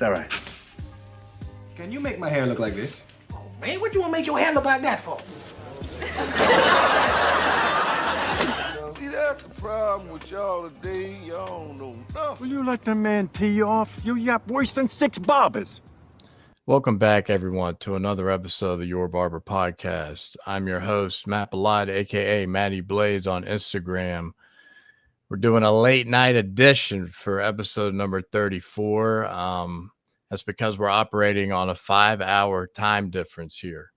It's all right. Can you make my hair look like this? Oh, man, what you want to make your hair look like that for? See, that's the problem with y'all today. Y'all don't know nothing. Will you let the man tee you off? You yap worse than 6 barbers. Welcome back, everyone, to another episode of the Your Barber podcast. I'm your host, Matt Belida, a.k.a. Matty Blaze on Instagram. We're doing a late night edition for episode number 34. That's because we're operating on a 5-hour time difference here.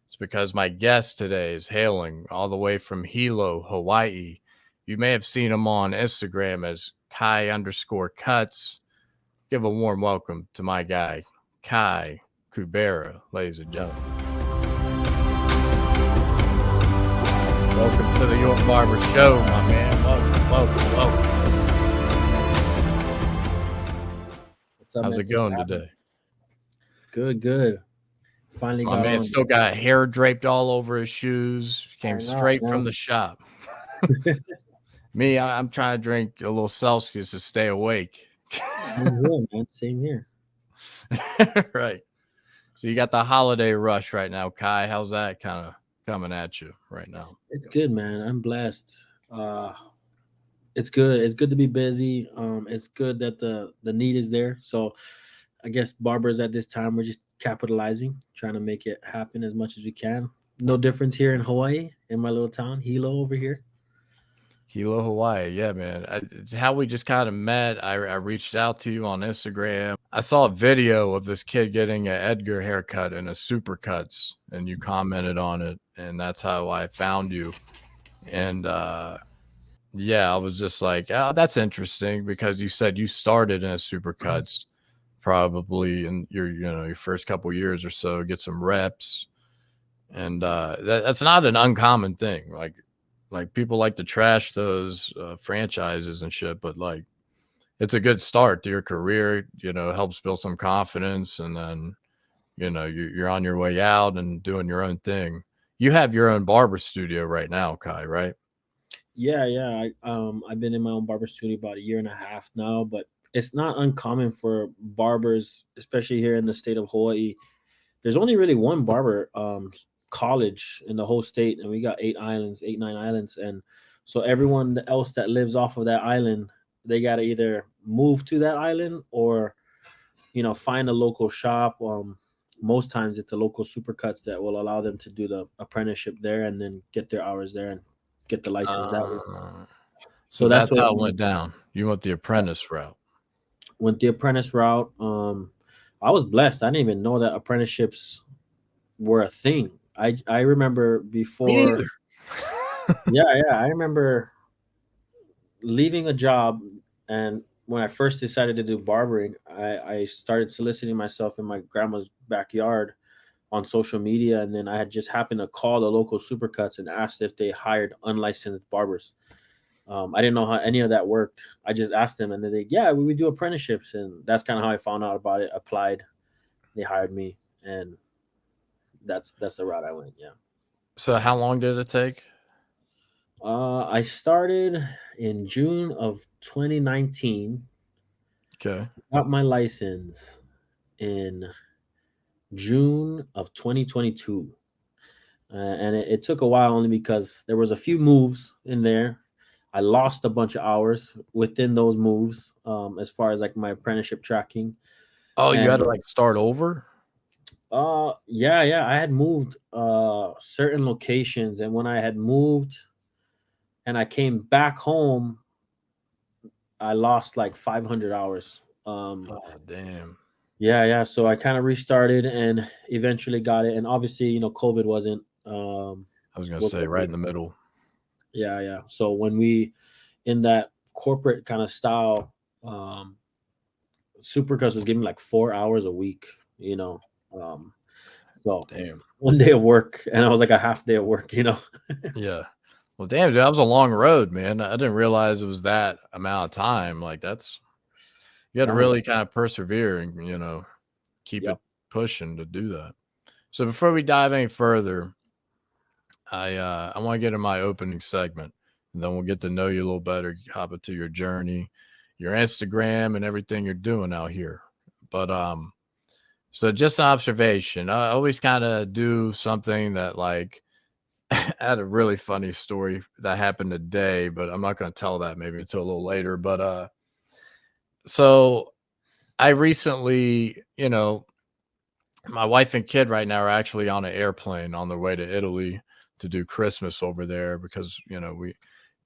It's because my guest today is hailing all the way from Hilo, Hawaii. You may have seen him on Instagram as Kai_cuts. Give a warm welcome to my guy, Kai Kubera, ladies and gentlemen. Welcome to the Your Barber Show, my man. Welcome. What's up, How's it going today? Good. Finally My got man on. still got hair draped all over his shoes. Came straight from the shop. Me, I'm trying to drink a little Celsius to stay awake. Same here, man. Same here. Right. So you got the holiday rush right now, Kai. How's that kind of coming at you right now? It's good, man. I'm blessed. It's good. It's good to be busy. It's good that the need is there. So I guess barbers at this time, we're just capitalizing, trying to make it happen as much as we can. No difference here in Hawaii, in my little town, Hilo over here. Hilo, Hawaii. Yeah, man. How we just kind of met, I reached out to you on Instagram. I saw a video of this kid getting an Edgar haircut and a Supercuts, and you commented on it, and that's how I found you. And yeah, I was just like, oh, that's interesting, because you said you started in a Supercuts probably in your first couple years or so, get some reps. And that's not an uncommon thing. Like people like to trash those franchises and shit, but like it's a good start to your career, helps build some confidence. And then, you're on your way out and doing your own thing. You have your own barber studio right now, Kai, right? Yeah. I've been in my own barber studio about 1.5 years now, but it's not uncommon for barbers, especially here in the state of Hawaii. There's only really one barber college in the whole state, and we got 9 islands, and so everyone else that lives off of that island, they got to either move to that island or find a local shop. Most times it's the local Supercuts that will allow them to do the apprenticeship there and then get their hours there and get the license that way. So that's how it went down. You went the apprentice route. Went the apprentice route. I was blessed. I didn't even know that apprenticeships were a thing. I remember before. Yeah. I remember leaving a job, and when I first decided to do barbering, I started soliciting myself in my grandma's backyard on social media, and then I had just happened to call the local Supercuts and asked if they hired unlicensed barbers. I didn't know how any of that worked. I just asked them, and they're like, "Yeah, we do apprenticeships," and that's kind of how I found out about it. Applied, they hired me, and that's the route I went. Yeah. So how long did it take? I started in June of 2019. Okay. Got my license in June of 2022. And it took a while only because there was a few moves in there. I lost a bunch of hours within those moves, as far as like my apprenticeship tracking. Oh, you had to like start over? Yeah. I had moved certain locations, and when I had moved and I came back home, I lost like 500 hours. Oh, damn. Yeah. So I kind of restarted and eventually got it. And obviously, COVID wasn't. I was gonna say right in the middle. Yeah. So when we in that corporate kind of style, Supercuts was giving like 4 hours a week. So Damn. 1 day of work, and I was like a half day of work. Yeah. Well, damn, dude, that was a long road, man. I didn't realize it was that amount of time. Like you had to really kind of persevere and, keep it pushing to do that. So before we dive any further, I want to get in my opening segment, and then we'll get to know you a little better, hop into your journey, your Instagram, and everything you're doing out here. But so just an observation. I always kind of do something that like I had a really funny story that happened today, but I'm not going to tell that maybe until a little later. But so I recently, you know, my wife and kid right now are actually on an airplane on their way to Italy to do Christmas over there because, you know, we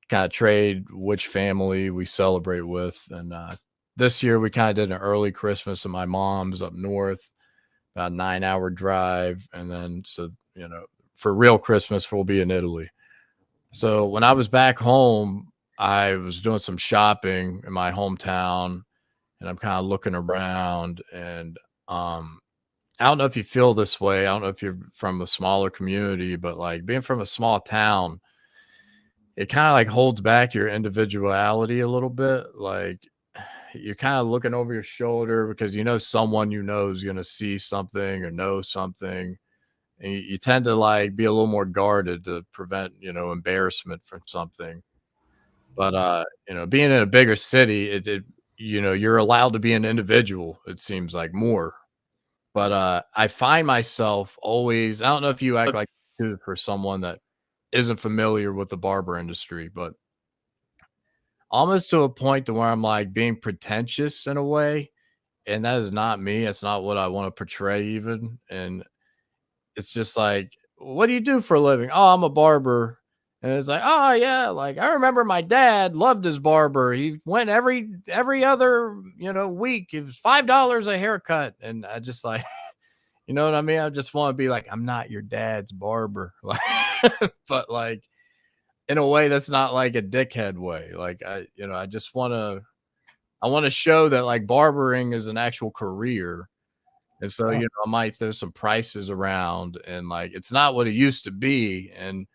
kind of trade which family we celebrate with. And this year we kind of did an early Christmas at my mom's up north, about a 9-hour drive. And then, so, you know, for real Christmas, we'll be in Italy. So when I was back home, I was doing some shopping in my hometown and I'm kind of looking around and, I don't know if you feel this way. I don't know if you're from a smaller community, but like being from a small town, it kind of like holds back your individuality a little bit. Like you're kind of looking over your shoulder because you know someone you know is going to see something or know something. And you tend to like be a little more guarded to prevent, you know, embarrassment from something. But you know, being in a bigger city, it you know, you're allowed to be an individual, it seems like more. But I find myself always, I don't know if you act like too for someone that isn't familiar with the barber industry, but almost to a point to where I'm like being pretentious in a way. And that is not me. It's not what I want to portray even. And it's just like, what do you do for a living? Oh, I'm a barber. And it's like, oh yeah, like I remember my dad loved his barber. He went every other, you know, week. It was $5 a haircut. And I just like you know what I mean? I just want to be like, I'm not your dad's barber. Like, but like in a way that's not like a dickhead way. Like you know, I want to show that like barbering is an actual career. And so, you know, I might throw some prices around and like it's not what it used to be. And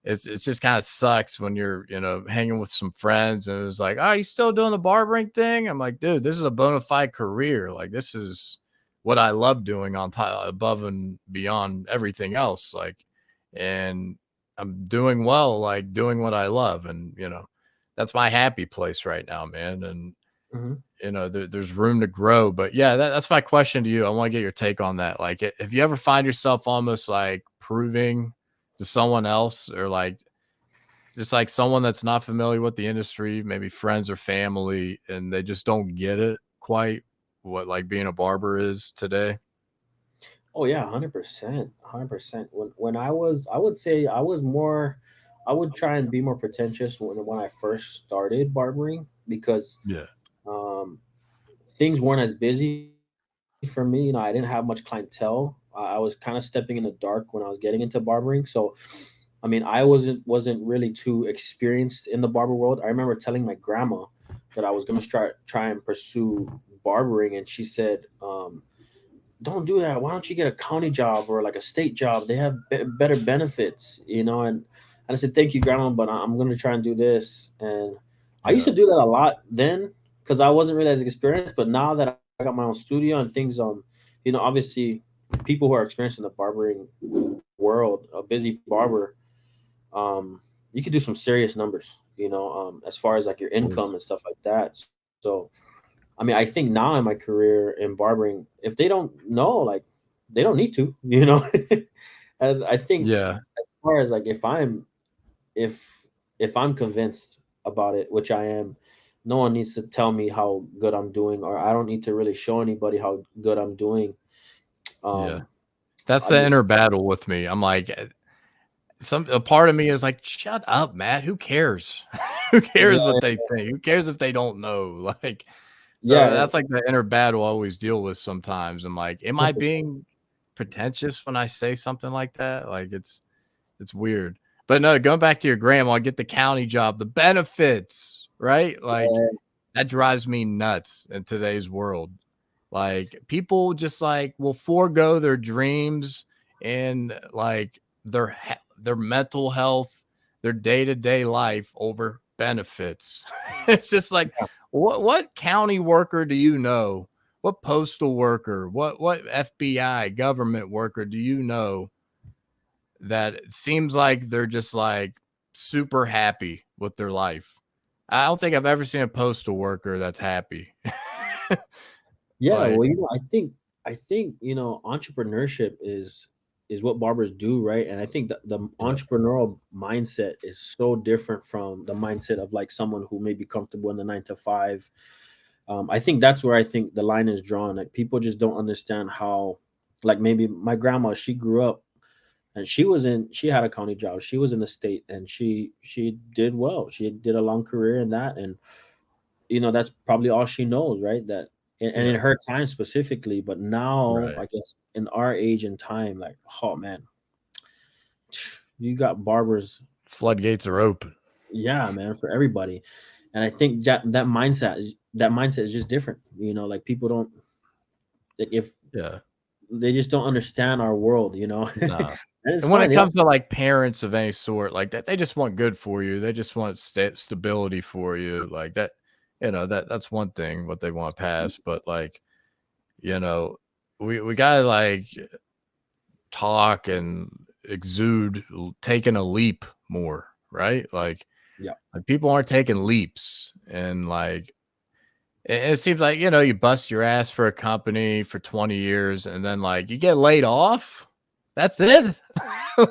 it's just kind of sucks when you're, you know, hanging with some friends and it's like, oh, you still doing the barbering thing? I'm like, dude, this is a bona fide career. Like this is what I love doing on top above and beyond everything else. Like, and I'm doing well, like doing what I love. And, you know, that's my happy place right now, man. And, you know, there's room to grow, but yeah, that's my question to you. I want to get your take on that. Like, if you ever find yourself almost like proving to someone else or like, just like someone that's not familiar with the industry, maybe friends or family, and they just don't get it quite what like being a barber is today. Oh yeah, 100%, 100%. When I would say I was more, I would try and be more pretentious when I first started barbering because Yeah. um, things weren't as busy for me. You know, I didn't have much clientele. I was kind of stepping in the dark when I was getting into barbering. So, I mean, I wasn't really too experienced in the barber world. I remember telling my grandma that I was going to try and pursue barbering, and she said, "Don't do that. Why don't you get a county job or like a state job? They have better benefits, you know." And I said, "Thank you, grandma, but I'm going to try and do this." And I used Yeah. to do that a lot then because I wasn't really as experienced. But now that I got my own studio and things, you know, obviously people who are experienced in the barbering world, a busy barber, you could do some serious numbers, you know, as far as like your income and stuff like that. So, I mean, I think now in my career in barbering, if they don't know, like, they don't need to, you know. And I think Yeah. as far as like if if I'm convinced about it, which I am, no one needs to tell me how good I'm doing, or I don't need to really show anybody how good I'm doing. Yeah. Um, That's I the inner just battle with me. I'm like, some a part of me is like, shut up, Matt. Who cares? Who cares what yeah, they think? Who cares if they don't know? Like, so yeah, that's like the inner battle I always deal with sometimes. I'm like, am I 100%. being pretentious when I say something like that? Like it's weird. But no, going back to your grandma, I get the county job, the benefits, right? Like Yeah, that drives me nuts in today's world. Like people just like will forego their dreams and like their mental health, their day-to-day life over benefits. It's just like what county worker do you know? What postal worker, what FBI government worker do you know that it seems like they're just like super happy with their life? I don't think I've ever seen a postal worker that's happy. Yeah, Like, well, I think entrepreneurship is what barbers do, right? And I think that the yeah, entrepreneurial mindset is so different from the mindset of like someone who may be comfortable in the 9 to 5. I think that's where I think the line is drawn. Like people just don't understand how, like maybe my grandma, she grew up and she had a county job. She was in the state and she did well. She did a long career in that, and that's probably all she knows, right? That and yeah, in her time specifically, but now right. I guess in our age and time, like, oh man, you got barbers, Floodgates are open. yeah, man, for everybody. And I think that mindset is just different. Like people don't, like, if Yeah. they just don't understand our world, Nah. and it's And when fine. it They don't, comes to like parents of any sort, like that, they just want good for you. They just want stability for you. Like that, that's one thing what they want to pass. But like, you know, we gotta like talk and exude taking a leap more, right? yeah, Like people aren't taking leaps, and like it seems like you bust your ass for a company for 20 years, and then like you get laid off. That's it.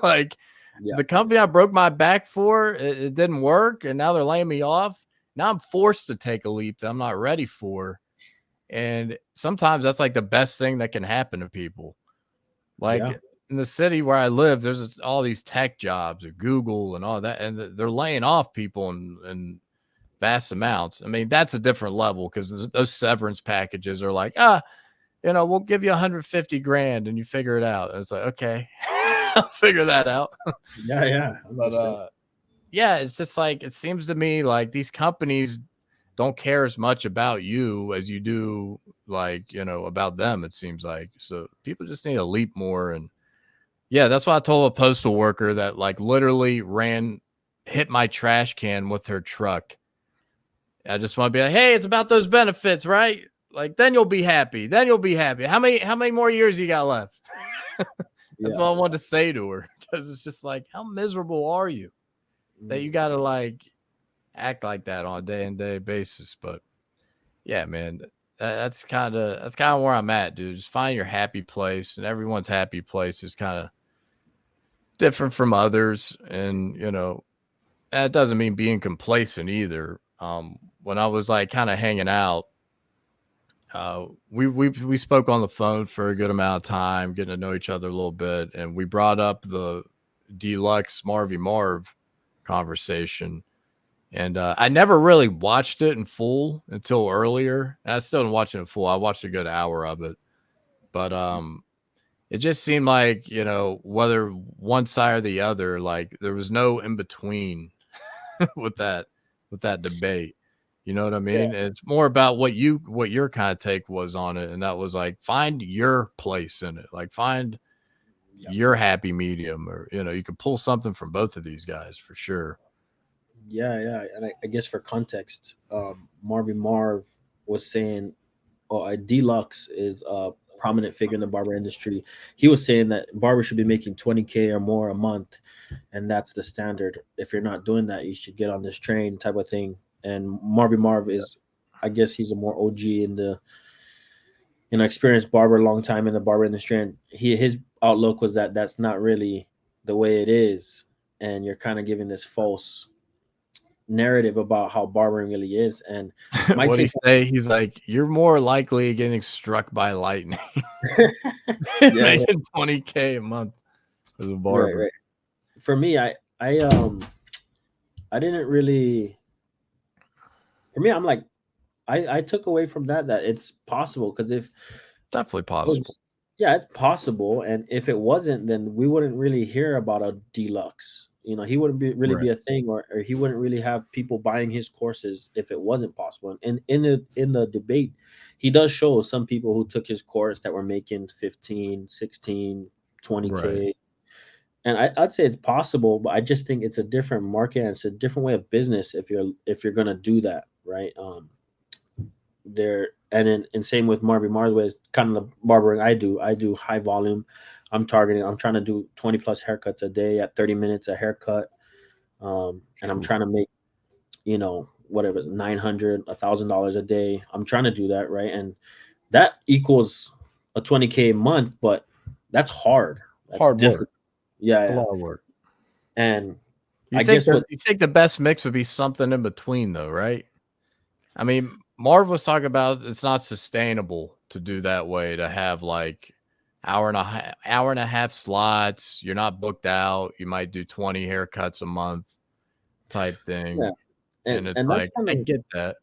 Like yeah, the company I broke my back for, it didn't work, and now they're laying me off. Now I'm forced to take a leap that I'm not ready for. And sometimes that's like the best thing that can happen to people. yeah, Like in the city where I live, there's all these tech jobs at Google and all that, and they're laying off people in vast amounts. I mean, that's a different level because those severance packages are like, we'll give you 150 grand and you figure it out. And it's like, okay, I'll figure that out. yeah, yeah, But 100%. yeah, it's just like it seems to me like these companies don't care as much about you as you do, like, about them, it seems like. So people just need to leap more. And yeah, that's why I told a postal worker that like literally hit my trash can with her truck. I just want to be like, hey, it's about those benefits, right? Like then you'll be happy. Then you'll be happy. How many more years you got left? That's Yeah. what I wanted to say to her. Because it's just like, how miserable are you that you Mm. gotta like act like that on a day and day basis? But yeah, man, that's kind of where I'm at, dude. Just find your happy place, and everyone's happy place is kind of different from others, and that doesn't mean being complacent either. When I was like kind of hanging out, we spoke on the phone for a good amount of time, getting to know each other a little bit, and we brought up the Dlucs Marvy Marv conversation. And I never really watched it in full until earlier. I still didn't watch it in full. I watched a good hour of it, but it just seemed like whether one side or the other, like there was no in between with that debate. You know what I Yeah. mean? And it's more about what your kind of take was on it, and that was like find your place in it, like find Yeah. your happy medium, or you could pull something from both of these guys for sure. Yeah, yeah, and I guess for context, Marvy Marv was saying, "Oh, Deluxe is a prominent figure in the barber industry." He was saying that barbers should be making 20K or more a month, and that's the standard. If you're not doing that, you should get on this train, type of thing. And Marvy Marv is, I guess, he's a more OG in the experienced barber, long time in the barber industry, and his outlook was that that's not really the way it is, and you're kind of giving this false narrative about how barbering really is. And my What'd he take say? He's like, you're more likely getting struck by lightning yeah, yeah, making 20K a month as a right, barber. right. For me, I didn't really. For me, I'm like, I took away from that it's possible, because if Definitely it possible. was, yeah, it's possible, and if it wasn't, then we wouldn't really hear about a deluxe. He wouldn't really Right. be a thing, or he wouldn't really have people buying his courses if it wasn't possible. And in the debate, he does show some people who took his course that were making 15, 16, Right. 20K. And I'd say it's possible, but I just think it's a different market and it's a different way of business if you're gonna do that, right? There and then and same with Marvy Marv, is kind of the barbering I do. I do high volume. I'm trying to do 20 plus haircuts a day at 30 minutes a haircut. And I'm Ooh. trying to make, whatever, $900, $1,000 a day. I'm trying to do that, right? And that equals a 20K a month, but that's hard. That's Hard difficult. work. Yeah, A yeah. lot of work. And You I think guess that what you think the best mix would be something in between, though, right? I mean, Marv was talking about it's not sustainable to do that way, to have like hour and a half slots. You're not booked out. You might do 20 haircuts a month type yeah, thing. And it's and that's like, kind I of get that.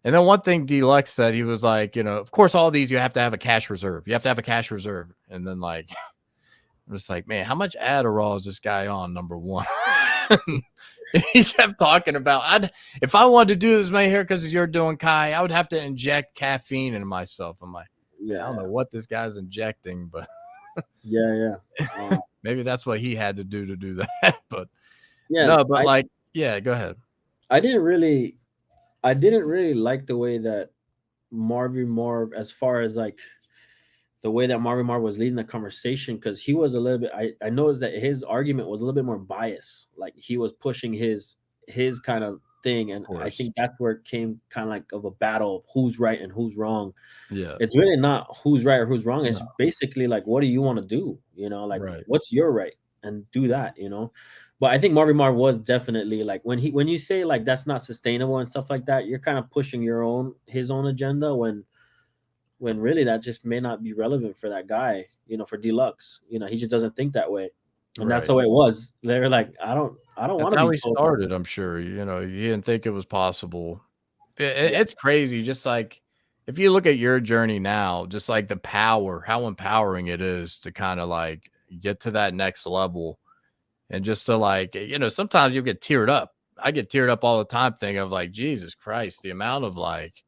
And then one thing Dlux said, he was like, you know, of course, all these you have to have a cash reserve. You have to have a cash reserve. And then like, I'm just like, man, how much Adderall is this guy on? Number one. He kept talking about, if I wanted to do as many haircuts as you're doing, Kai, I would have to inject caffeine into myself. I'm like, I don't know what this guy's injecting, but yeah. maybe that's what he had to do that. But Yeah, no, but like, yeah, go ahead. I didn't really like the way that Marvy Marv, as far as like the way that Marvy Marv was leading the conversation, because he was a little bit, I noticed that his argument was a little bit more biased. Like he was pushing his kind of thing. And I think that's where it came kind of like of a battle of who's right and who's wrong. Yeah. It's really not who's right or who's wrong. It's basically like, what do you want to do? You know, like what's your right, and do that, you know. But I think Marvy Marv was definitely like, when you say like that's not sustainable and stuff like that, you're kind of pushing his own agenda when really that just may not be relevant for that guy, you know, for Dlux. You know, he just doesn't think that way. And that's the way it was. They're like, I don't want to be. That's how he started, I'm sure. You know, he didn't think it was possible. It's crazy. Just like, if you look at your journey now, just like the power, how empowering it is to kind of like get to that next level. And just to like, you know, sometimes you get teared up. I get teared up all the time thinking of like, Jesus Christ, the amount of like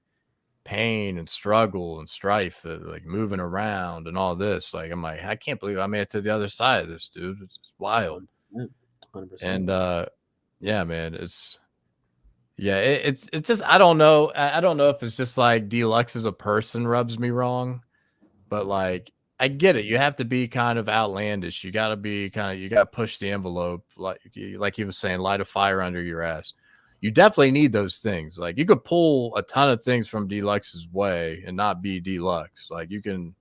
pain and struggle and strife that like moving around and all this. Like, I'm like, I can't believe I made it to the other side of this, dude. It's wild. 100%. And yeah, man, it's just, I don't know. I don't know if it's just like Dlux as a person rubs me wrong, but like, I get it. You have to be kind of outlandish. You got to be you got to push the envelope. Like he was saying, light a fire under your ass. You definitely need those things. Like, you could pull a ton of things from Dlux's way and not be Dlux. Like, you can,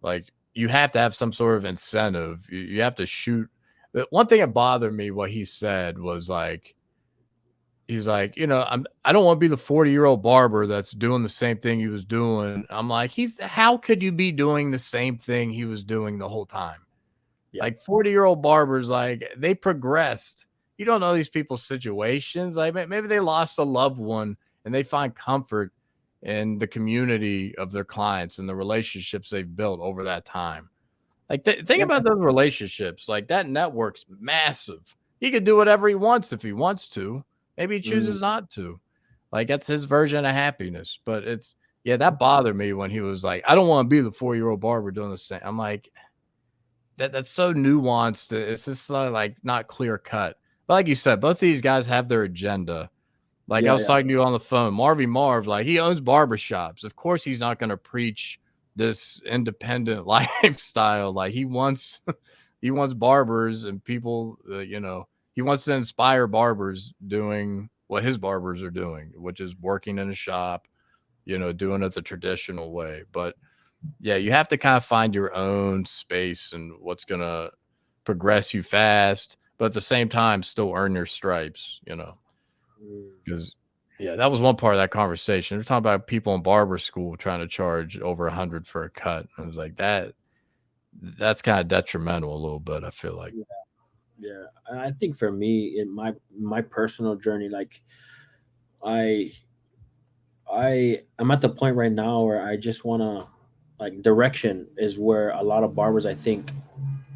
like, you have to have some sort of incentive. You have to shoot. The one thing that bothered me, what he said was like, he's like, you know, I don't want to be the 40-year-old barber that's doing the same thing he was doing. I'm like, how could you be doing the same thing he was doing the whole time? Yeah. Like 40-year-old barbers, like, they progressed. You don't know these people's situations. Like, maybe they lost a loved one and they find comfort in the community of their clients and the relationships they've built over that time. Like, think about those relationships. Like, that network's massive. He could do whatever he wants if he wants to. Maybe he chooses not to. Like, that's his version of happiness. But that bothered me when he was like, I don't want to be the 4-year-old barber doing the same. I'm like, that's so nuanced. It's just like not clear cut. But like you said, both of these guys have their agenda. Like, I was talking to you on the phone, Marvy Marv, like, he owns barbershops. Of course, he's not going to preach this independent lifestyle. Like, he wants barbers and people, you know, he wants to inspire barbers doing what his barbers are doing, which is working in a shop, you know, doing it the traditional way. But yeah, you have to kind of find your own space and what's going to progress you fast, but at the same time, still earn your stripes, you know, because that was one part of that conversation. We're talking about people in barber school trying to charge over 100 for a cut. I was like, that's kind of detrimental a little bit, I feel like. Yeah, and I think for me, in my personal journey, like, I'm at the point right now where I just want to, like, direction is where a lot of barbers, I think,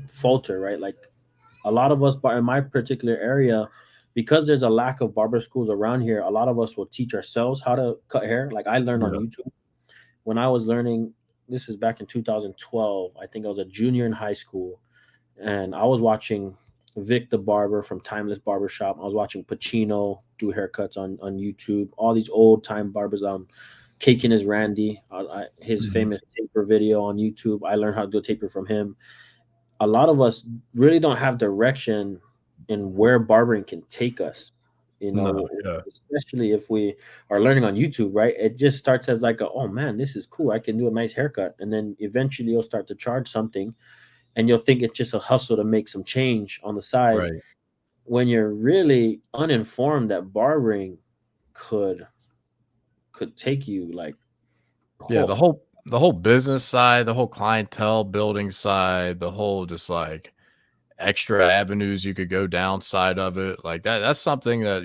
falter, right? Like, a lot of us, in my particular area, because there's a lack of barber schools around here, a lot of us will teach ourselves how to cut hair. Like, I learned on YouTube. When I was learning, this is back in 2012, I think I was a junior in high school, and I was watching Vic the Barber from Timeless Barbershop. I was watching Pacino do haircuts on YouTube. All these old time barbers. Caking is Randy. His famous taper video on YouTube. I learned how to do a taper from him. A lot of us really don't have direction in where barbering can take us. You No, know, yeah. especially if we are learning on YouTube, right? It just starts as like, oh man, this is cool. I can do a nice haircut. And then eventually you'll start to charge something and you'll think it's just a hustle to make some change on the side Right. when you're really uninformed that barbering could take you like, Yeah, oh, the whole business side, the whole clientele building side, the whole just like extra avenues you could go down side of it. Like that's something that,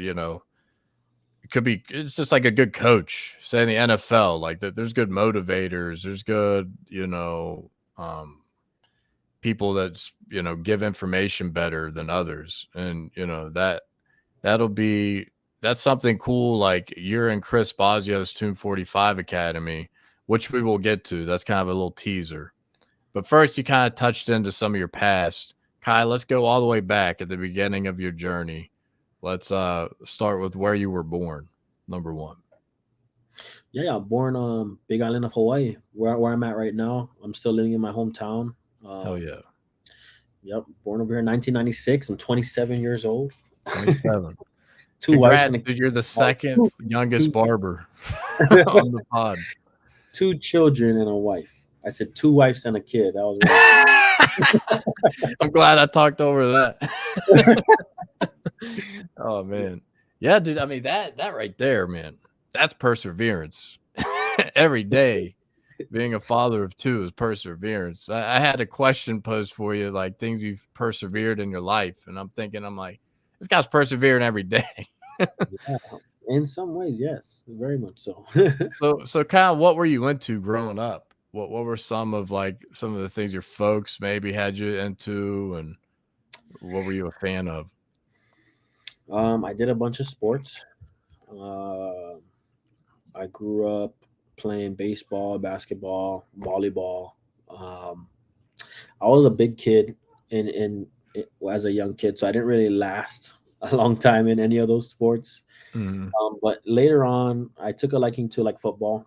it could be it's just like a good coach, say in the NFL, like that there's good motivators, there's good, people that's, give information better than others. And, that'll be that's something cool. Like you're in Chris Bosio's Tomb45 Academy, which we will get to. That's kind of a little teaser. But first, you kind of touched into some of your past. Kai, let's go all the way back at the beginning of your journey. Let's start with where you were born. Number one. yeah, born Big Island of Hawaii, where I'm at right now. I'm still living in my hometown. Hell yeah. Yep, born over here in 1996. I'm 27 years old. 27. Two wives Congrats, and dude. You're the a second youngest barber two, on the pod. two children and a wife. I said two wives and a kid. That was right. I'm glad I talked over that. Oh man. Yeah, dude. I mean that right there, man. That's perseverance. Every day being a father of two is perseverance. I had a question posed for you, like things you've persevered in your life. And I'm like, this guy's persevering every day. Yeah, in some ways, yes, very much so. So kind of what were you into growing up? What were some of the things your folks maybe had you into, and what were you a fan of? I did a bunch of sports. Uh, I grew up playing baseball, basketball, volleyball. Um, I was a big kid as a young kid, so I didn't really last a long time in any of those sports. Mhm. But later on, I took a liking to like football.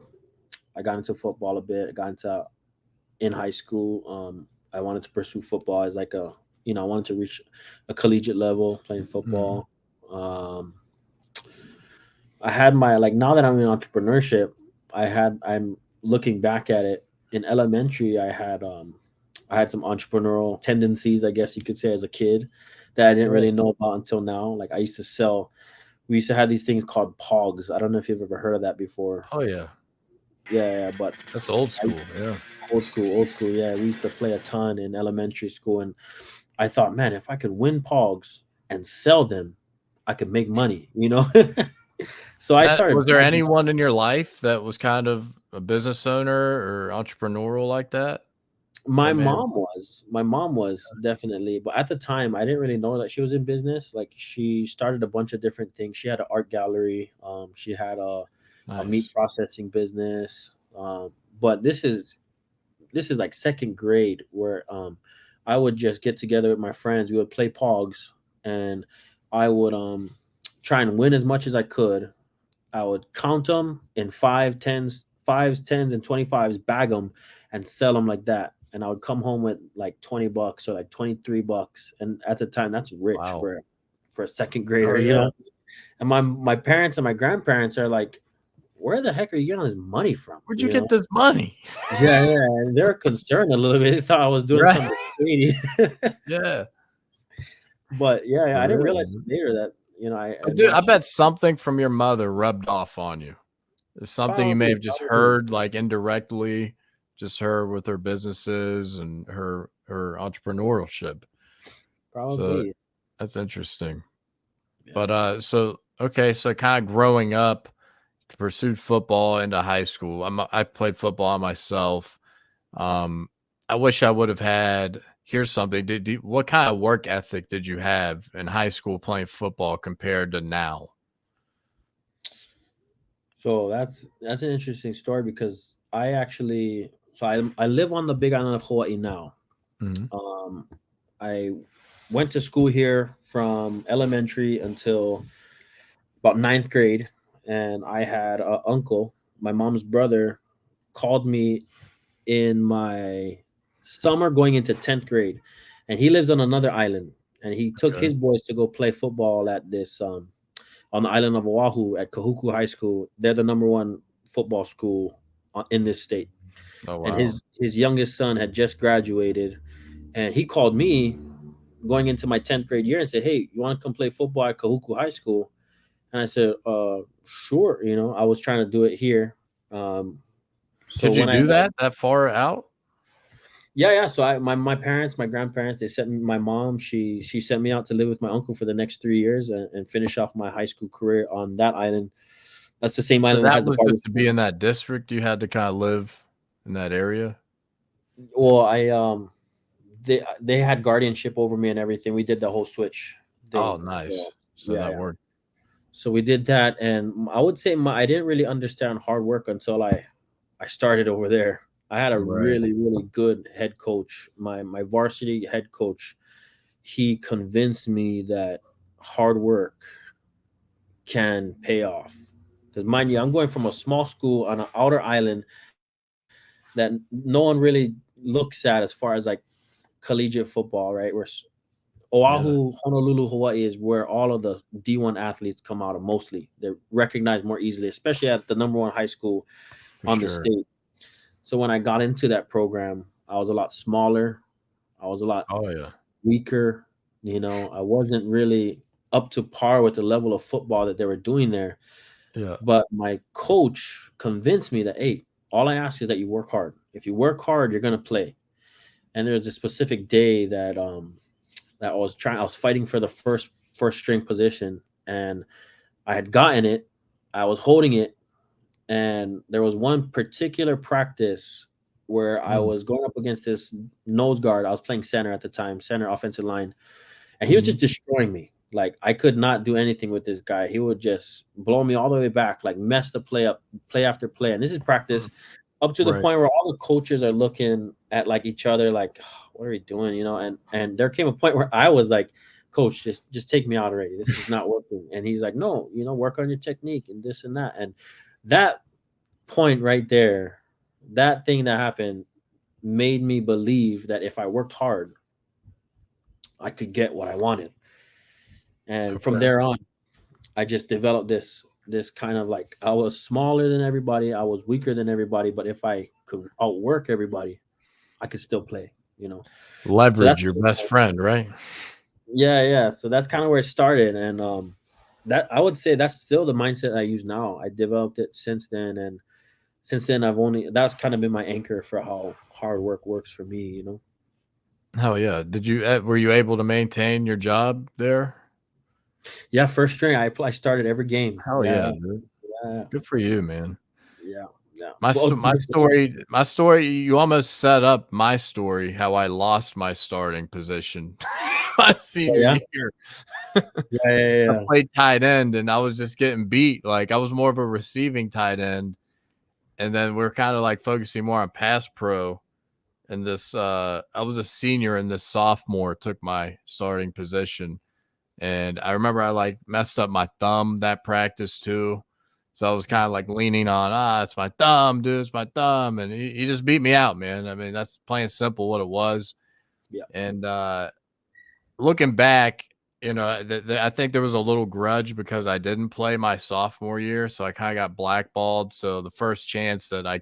I got into football a bit. I got into in high school. I wanted to pursue football as like I wanted to reach a collegiate level playing Mhm. football. I had my like now that I'm in entrepreneurship, I'm looking back at it. In elementary, I had some entrepreneurial tendencies, I guess you could say, as a kid that I didn't Right. really know about until now. Like I used to sell we used to have these things called pogs. I don't know if you've ever heard of that before. Oh yeah, Yeah, but that's old I school. Yeah. old school. Yeah, we used to play a ton in elementary school, and I thought, man, if I could win pogs and sell them, I could make money. So I started Was there bagging. anyone in your life that was kind of a business owner or entrepreneurial like that? That may have. My mom was definitely, but at the time I didn't really know that she was in business. Like she started a bunch of different things. She had an art gallery. She had a meat Nice. processing business. But this is like second grade where I would just get together with my friends. We would play pogs, and I would try and win as much as I could. I would count them in fives, tens, and 25s, bag them, and sell them like that. And I would come home with like $20 or like $23, and at the time, that's rich Wow. for a second Oh grader, yeah. And my parents and my grandparents are like, "Where the heck are you getting all this money from?" Where'd you get this money? Yeah, yeah. And they're concerned a little bit. They thought I was doing Right. something shady. Yeah. But yeah, For I didn't real, realize man. later that I But dude, I naturally bet something from your mother rubbed off on you. It's something you may probably have just probably heard like indirectly, just her with her businesses and her entrepreneurship. So probably. that's interesting. Yeah. But so okay, so kind of growing up, pursued football into high school. I played football myself. Um, I wish I would have had. Here's something. What kind of work ethic did you have in high school playing football compared to now? So that's an interesting story because I live on the Big Island of Hawaii now. Mhm. Um, I went to school here from elementary until about ninth grade, and I had an uncle, my mom's brother, called me in my summer going into 10th grade, and he lives on another island, and he took Okay. his boys to go play football at this on the island of Oahu at Kahuku High School. They're the #1 football school in this state. Oh And wow. his youngest son had just graduated, and he called me going into my 10th grade year and said, "Hey, you want to come play football at Kahuku High School?" And I said, "Sure." You know, I was trying to do it here. So Could you when do that far out? yeah. So my parents, my grandparents, they sent me. My mom, she sent me out to live with my uncle for the next 3 years and finish off my high school career on that island. That's the same So island that that has the was barbecue. just to be in that district. You had to kind of live in that area. Well, they had guardianship over me and everything. We did the whole switch Oh, thing. nice. So Yeah, that yeah. worked. So we did that, and I would say I didn't really understand hard work until I started over there. I had a Right. really good head coach. My varsity head coach, he convinced me that hard work can pay off. Because mind you, I'm going from a small school on an outer island that no one really looks at as far as like collegiate football, right? Where Yeah, Oahu, Honolulu, Hawaii is where all of the D1 athletes come out of mostly. They're recognized more easily, especially at the #1 high school for on the sure. state. So when I got into that program, I was a lot smaller. I was a lot Oh yeah. weaker. You know, I wasn't really up to par with the level of football that they were doing there. Yeah. But my coach convinced me that, hey, all I ask is that you work hard. If you work hard, you're gonna play. And there's a specific day that I was fighting for the first string position, and I had gotten it. I was holding it, and there was one particular practice where I Mm, was going up against this nose guard. I was playing center at the time, center offensive line, and he was mhm. just destroying me. Like I could not do anything with this guy. He would just blow me all the way back, like mess the play up, play after play. And this is practice up to the Right. point where all the coaches are looking at like each other, like, "Oh, what are we doing?" You know. And there came a point where I was like, "Coach, just take me out already. This is not working." And he's like, "No, you know, work on your technique and this and that." And that point right there, that thing that happened made me believe that if I worked hard, I could get what I wanted. And from Okay. there on, I just developed this kind of like I was smaller than everybody, I was weaker than everybody, but if I could outwork everybody, I could still play, you know. So that's Leverage your best friend, right? yeah. So that's kind of where it started, and that I would say that's still the mindset I use now. I developed it since then, and since then I've only that's kind of been my anchor for how hard work works for me, you know. Hell yeah. Did you were you able to maintain your job there? Yeah, first string, I started every game. Hell Yeah, yeah, dude. yeah, Good for you, man. yeah, yeah. My Well, sto my story, you almost set up my story, how I lost my starting position my senior yeah, year. yeah, I yeah. played tight end, and I was just getting beat, like, I was more of a receiving tight end, and then we're kinda, like, focusing more on pass pro, and I was a senior, and this sophomore took my starting position, and I remember I, like, messed up my thumb that practice too. So I was kind of like leaning on, it's my thumb, dude, it's my thumb. And he just beat me out, man. I mean, that's plain simple what it was. Yeah. And looking back, I think there was a little grudge because I didn't play my sophomore year. So I kind of got blackballed. So the first chance that I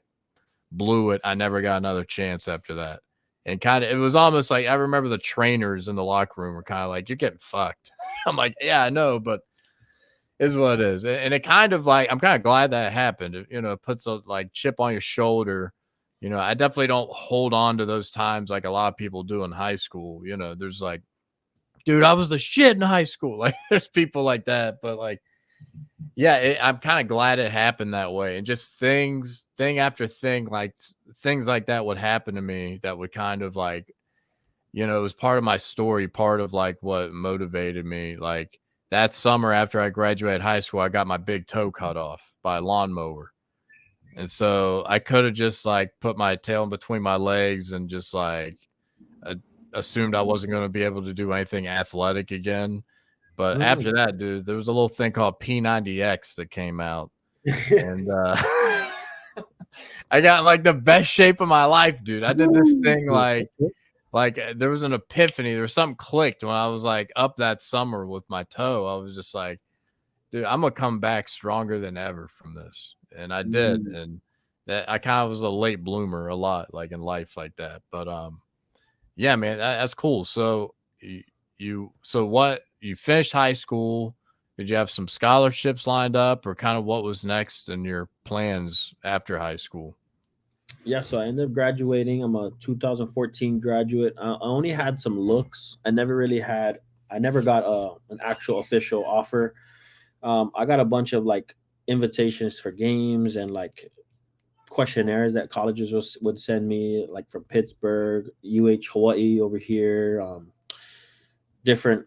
blew it, I never got another chance after that. And it was almost like I remember the trainers in the locker room were kind of like, "You're getting fucked." I'm like, "Yeah, I know, but is what it is." And it kind of like, I'm kind of glad that happened. It puts a like chip on your shoulder. I definitely don't hold on to those times like a lot of people do in high school. There's like, dude, I was the shit in high school. Like there's people like that, but like, yeah, I'm kind of glad it happened that way. And just thing after thing, like things like that would happen to me that would kind of like, it was part of my story, part of like what motivated me. Like that summer after I graduated high school, I got my big toe cut off by a lawnmower. And so I could have just like put my tail in between my legs and just like assumed I wasn't going to be able to do anything athletic again. But Mm. after that, dude, there was a little thing called P90X that came out. And I got like the best shape of my life, dude. I did this thing like there was an epiphany. There was something clicked when I was like up that summer with my toe. I was just like, dude, I'm gonna come back stronger than ever from this. And I did. And that I kind of was a late bloomer a lot, like in life like that. But yeah, man, that's cool. So you finished high school. Did you have some scholarships lined up, or kind of what was next in your plans after high school? Yeah, so I ended up graduating. I'm a 2014 graduate. I only had some looks. I never got an actual official offer. I got a bunch of like invitations for games and like questionnaires that colleges would send me, like from Pittsburgh, Hawaii over here, different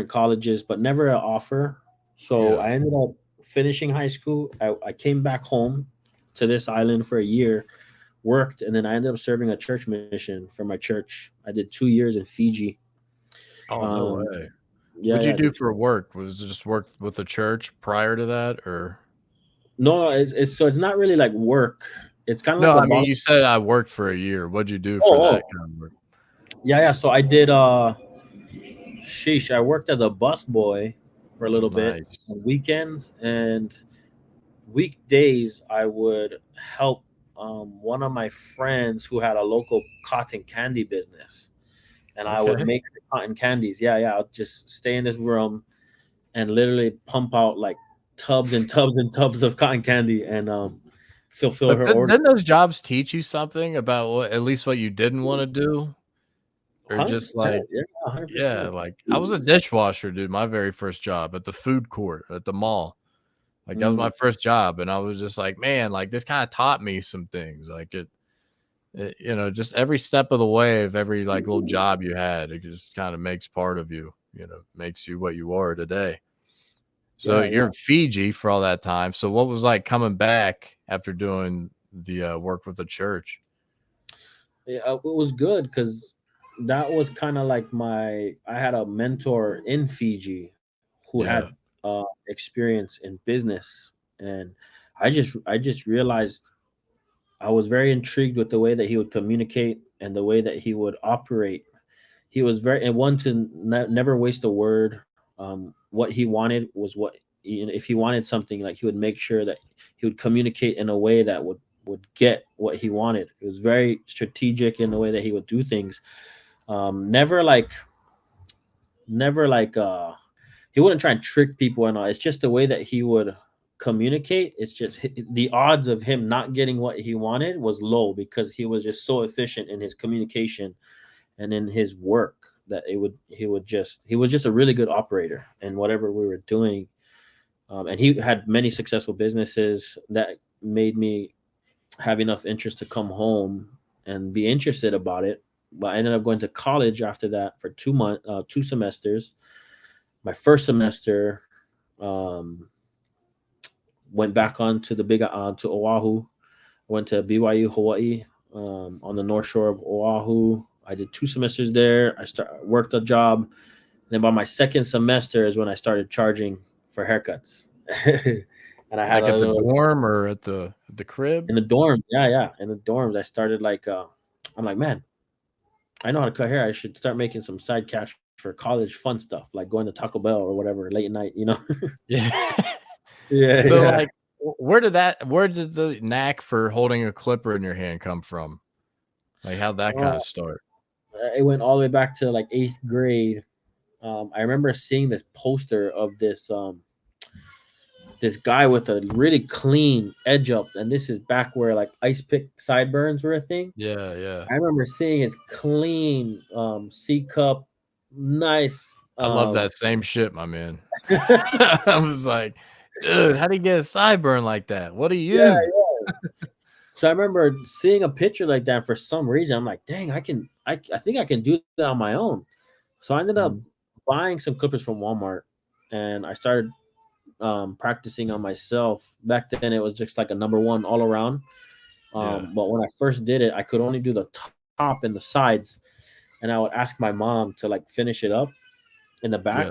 colleges, but never an offer. So I ended up finishing high school. I came back home to this island for a year, worked, and then I ended up serving a church mission for my church. I did 2 years in Fiji. Oh, no way. Yeah, What'd you do for work? Was it just work with the church prior to that, or? No, it's not really like work. It's kind of No, like I mean, you said I worked for a year. What'd you do for that kind of work? Yeah. So I did. I worked as a bus boy for a little bit on weekends, and weekdays I would help one of my friends who had a local cotton candy business, and I would make the cotton candies. Yeah. I'll just stay in this room and literally pump out like tubs and tubs and tubs of cotton candy and fulfill her order. Didn't those jobs teach you something about at least what you didn't want to do? Or just like, like I was a dishwasher, dude. My very first job at the food court at the mall. Like that was my first job. And I was just like, man, like this kind of taught me some things. Like it, you know, just every step of the way of every like little job you had, it just kind of makes part of you, you know, makes you what you are today. So you're in Fiji for all that time. So what was like coming back after doing the work with the church? Yeah, it was good because that was kind of like I had a mentor in Fiji who had experience in business, and I just realized I was very intrigued with the way that he would communicate and the way that he would operate. He was one to never waste a word. What he wanted was if he wanted something, like he would make sure that he would communicate in a way that would get what he wanted. It was very strategic in the way that he would do things. Never like he wouldn't try and trick people and all. It's just the way that he would communicate. It's just the odds of him not getting what he wanted was low because he was just so efficient in his communication and in his work that he was just a really good operator in whatever we were doing. And he had many successful businesses that made me have enough interest to come home and be interested about it. But I ended up going to college after that for 2 semesters. My first semester, went back on to to Oahu. I went to BYU Hawaii, on the north shore of Oahu. I did 2 semesters there. Worked a job. And then by my second semester is when I started charging for haircuts. And I had like at the dorm or at the crib? In the dorm. Yeah. In the dorms, I started I'm like, man, I know how to cut hair. I should start making some side cash for college fun stuff, like going to Taco Bell or whatever late at night, you know? Yeah. So like, where did the knack for holding a clipper in your hand come from? Like how'd that kind of start? It went all the way back to like 8th grade. I remember seeing this poster of this guy with a really clean edge up, and this is back where like ice pick sideburns were a thing. Yeah. I remember seeing his clean C cup, nice. I love that same shit, my man. I was like, dude, how do you get a sideburn like that? What do you use? Yeah. So I remember seeing a picture like that. For some reason, I'm like, dang, I think I can do that on my own. So I ended up buying some clippers from Walmart, and I started practicing on myself. Back then, it was just like a number 1 all around. But when I first did it, I could only do the top and the sides, and I would ask my mom to like finish it up in the back.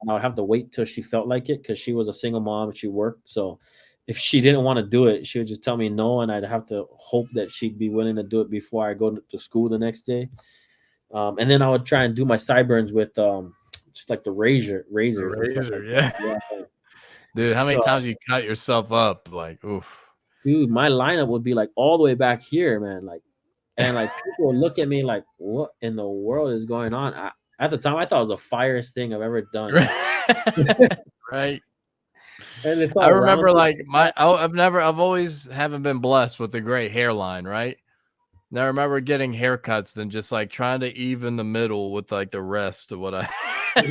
And I would have to wait till she felt like it because she was a single mom and she worked. So if she didn't want to do it, she would just tell me no, and I'd have to hope that she'd be willing to do it before I go to school the next day. And then I would try and do my sideburns with just like the razor. Yeah. Dude, how many So, times you cut yourself up? Like, oof. dude, my lineup would be like all the way back here, man. Like, and like people would look at me like, what in the world is going on? At the time, I thought it was the fireest thing I've ever done. Right. And it's I all remember rounded. like I've always haven't been blessed with a great hairline, right? And I remember getting haircuts and just like trying to even the middle with like the rest of what I had.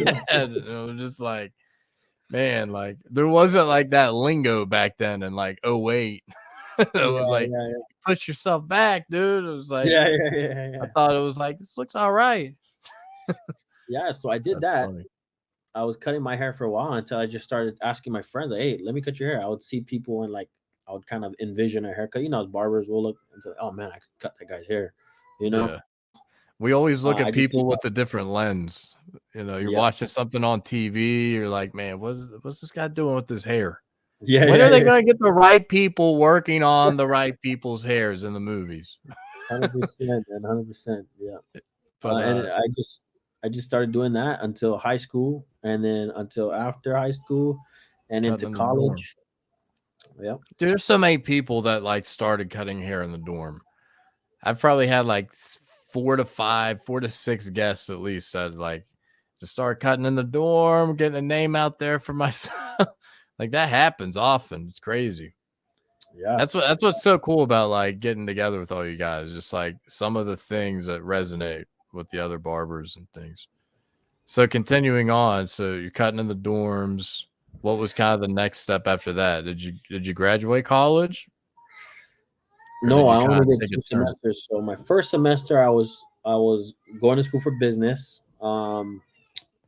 It was just like, man, like there wasn't like that lingo back then in like 08. It was like, push yourself back, dude. It was like, I thought it was like, this looks all right. Yeah, so I did That's that. funny. I was cutting my hair for a while until I just started asking my friends, like, "Hey, let me cut your hair." I would see people and like I would kind of envision a haircut. You know, as barbers will look and say, "Oh man, I could cut that guy's hair." You know, Yeah. We always look I at just people keep with a different lens. You know, you're yeah, watching something on TV, you're like, man, what's this guy doing with his hair? yeah, When yeah, are they yeah, going to get the right people working on the right people's hairs in the movies? 100%, and 100%, yeah. But And I just started doing that until high school, and then until after high school, and into cutting in the dorm. college. Yeah, Dude, there's so many people that like started cutting hair in the dorm. I've probably had like 4 to 6 guests at least that like to start cutting in the dorm, getting a name out there for myself. Like that happens often. It's crazy. yeah. That's what's so cool about like getting together with all you guys. Just like some of the things that resonate with the other barbers and things. So continuing on, so you're cutting in the dorms. What was kind of the next step after that? Did you graduate college, or No, did I you kind only of did take a 2 turn? semesters. So my first semester, I was going to school for business. I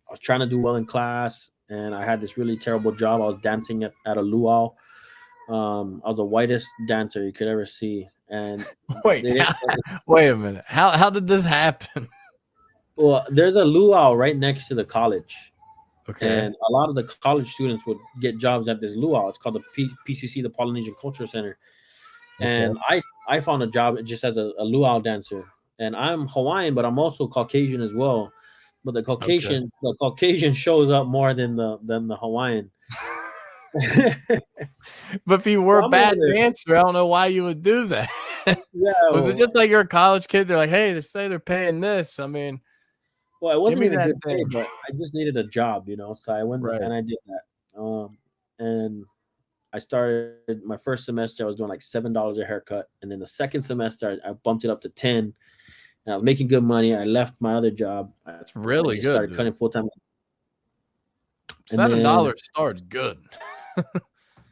was trying to do well in class, and I had this really terrible job. I was dancing at a luau. I was the whitest dancer you could ever see, and Wait, they didn't. wait a minute. How did this happen? Well, there's a luau right next to the college, Okay. and a lot of the college students would get jobs at this luau. It's called the PCC, the Polynesian Culture Center. Okay. And I found a job just as a luau dancer. And I'm Hawaiian, but I'm also Caucasian as well. But Okay. The Caucasian shows up more than the Hawaiian. But if you were So a I'm over bad there. dancer, I don't know why you would do that. Yeah. Was it just like you're a college kid? They're like, hey, they say they're paying this. I mean, Well, it give wasn't me even that good pay, thing. but I just needed a job, So I went and Right. I did that. And I started my first semester. I was doing like $7 a haircut, and then the second semester I bumped it up to 10. And I was making good money. I left my other job. That's I really just good, started dude. cutting full time. And then $7 starts good.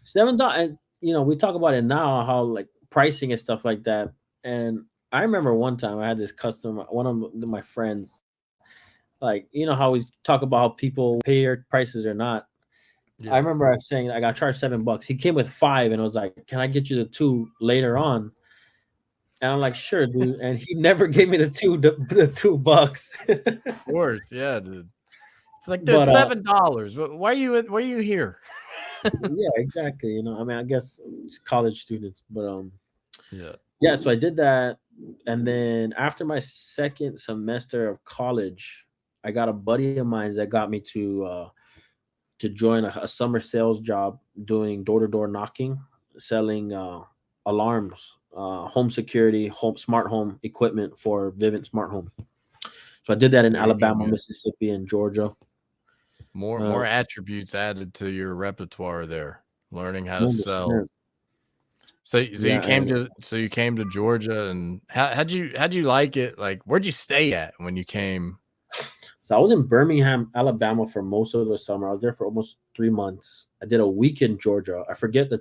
$7. And we talk about it now, how like pricing and stuff like that. And I remember one time I had this customer, one of my friends, like how we talk about how people pay their prices or not. I Yeah. remember I was saying I got charged $7. He came with 5 and was like, "Can I get you the 2 later on?" And I'm like, "Sure, dude." And he never gave me the $2. Of course. Yeah, dude. It's like, dude, But $7. Why are you here? yeah, exactly. I mean, I guess it's college students, but Yeah. yeah. So I did that, and then after my second semester of college, I got a buddy of mine that got me to join a summer sales job doing door to door knocking, selling alarms, home security, smart home equipment for Vivint Smart Home. So I did that in There you go, Alabama, man. Mississippi, and Georgia. More attributes added to your repertoire there. Learning how to sell. 100%. Yeah, So you came to Georgia, and how'd you like it? Like, where'd you stay at when you came? so I was in Birmingham, Alabama for most of the summer. I was there for almost 3 months. I did a week in Georgia. I forget the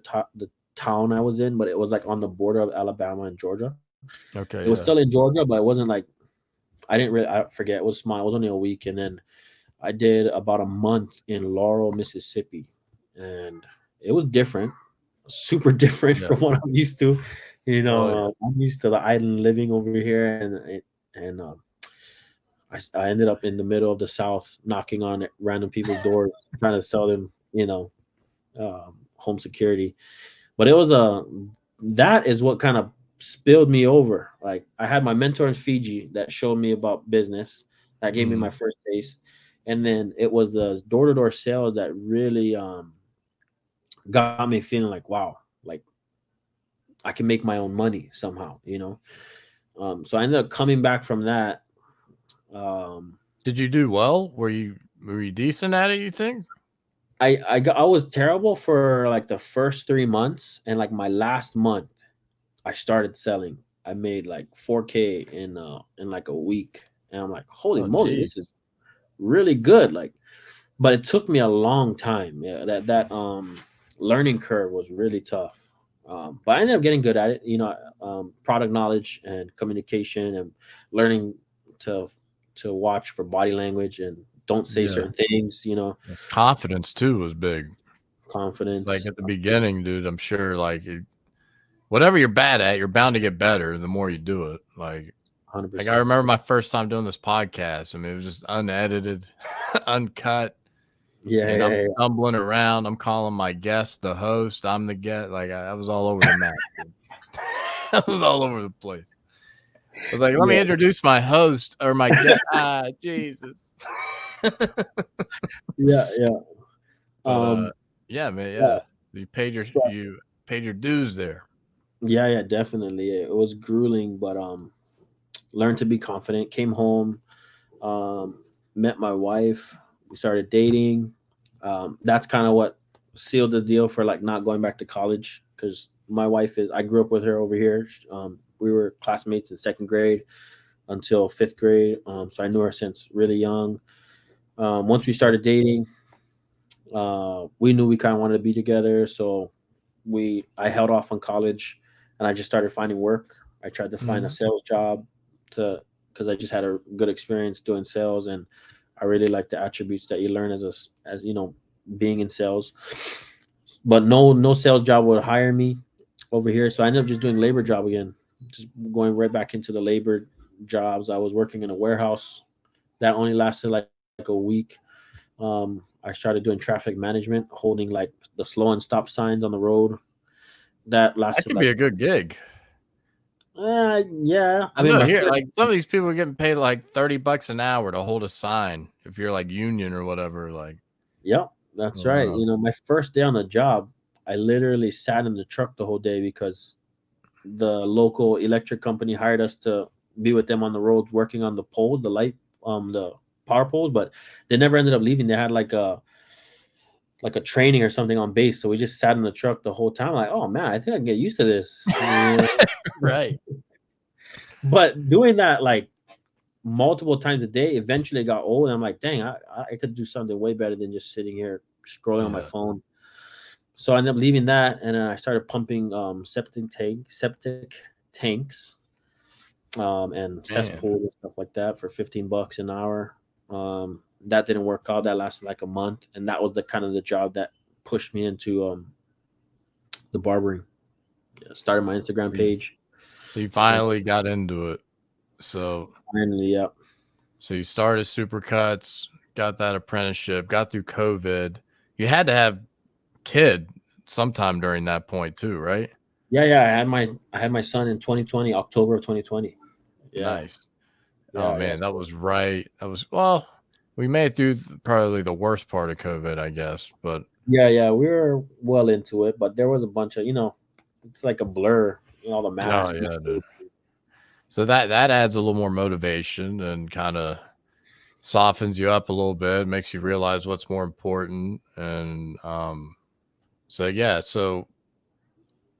town I was in, but it was like on the border of Alabama and Georgia. Okay, It was yeah. still in Georgia, but it wasn't like I forget. It was small. It was only a week, and then I did about a month in Laurel, Mississippi, and it was different, super different Yeah. from what I'm used to. Oh, yeah. I'm used to the island living over here, and I ended up in the middle of the South, knocking on random people's doors, trying to sell them, home security. But it was that is what kind of spilled me over. Like I had my mentor in Fiji that showed me about business, that gave me my first taste, and then it was the door to door sales that really got me feeling like, wow, like I can make my own money somehow, you know. So I ended up coming back from that. Did you do well? Were you decent at it, you think? I was terrible for like the first 3 months, and like my last month, I started selling. I made like 4K in like a week, and I'm like, holy Oh, moly, geez. this is really good. Like, but it took me a long time. Yeah, that learning curve was really tough. But I ended up getting good at it. You know, product knowledge and communication, and learning to to watch for body language and don't say Yeah. certain things. You know, It's confidence too was big. It's like confidence. at the beginning, dude, I'm sure like whatever you're bad at, you're bound to get better the more you do it. Like I 100%. remember my first time doing this podcast. I mean, it was just unedited, uncut. Yeah, And yeah, I'm yeah. stumbling around. I'm calling my guest the host. I'm the guest. Like I was all over the map. Dude. I was all over the place. I was like, let me Yeah, introduce my host or my guest. Jesus. yeah, yeah. But Um, yeah, man, yeah, yeah. You so- paid your dues there. yeah, yeah, definitely. It was grueling, but learned to be confident. Came home, met my wife. We started dating. That's kind of what sealed the deal for like not going back to college, because my wife is. I grew up with her over here. We were classmates in second grade until fifth grade. So I knew her since really young. Once we started dating, we knew we kind of wanted to be together. So I held off on college, and I just started finding work. I tried to find a Mhm. sales job to because I just had a good experience doing sales, and I really like the attributes that you learn as you know, being in sales. But no sales job would hire me over here, so I ended up just doing labor job again, just going right back into the labor jobs. I was working in a warehouse that only lasted like a week. I started doing traffic management, holding like the slow and stop signs on the road. That That lasted could be like, a good gig. yeah. I I mean, know my here, first, like some of these people are getting paid like $30 an hour to hold a sign if you're like union or whatever. Like, yep, that's right. wow. You know, my first day on the job, I literally sat in the truck the whole day because the local electric company hired us to be with them on the roads working on the poles, the power poles, but they never ended up leaving. They had like a training or something on base. So we just sat in the truck the whole time. Like, oh man, I think I can get used to this. You know? Right. But doing that like multiple times a day, eventually it got old. And I'm like, dang, I could do something way better than just sitting here scrolling on my Yeah. phone. So I ended up leaving that, and then I started pumping septic tanks, and Man. cesspools and stuff like that for $15 an hour. That didn't work out. That lasted like a month, and that was the kind of the job that pushed me into the barbering. Yeah, started my Instagram page. So you finally got into it. So Finally, yeah. So you started Supercuts, got that apprenticeship, got through COVID. You had to have kid sometime during that point too, right? Yeah, yeah. I had my son in 2020, October of 2020. Yeah, Nice. Oh yeah, yeah. man, that was right. Well, we made it through probably the worst part of COVID, I guess. But Yeah, yeah. We were well into it, but there was a bunch of, it's like a blur, all the oh masks. yeah, dude. So that adds a little more motivation and kind of softens you up a little bit, makes you realize what's more important. And so yeah, so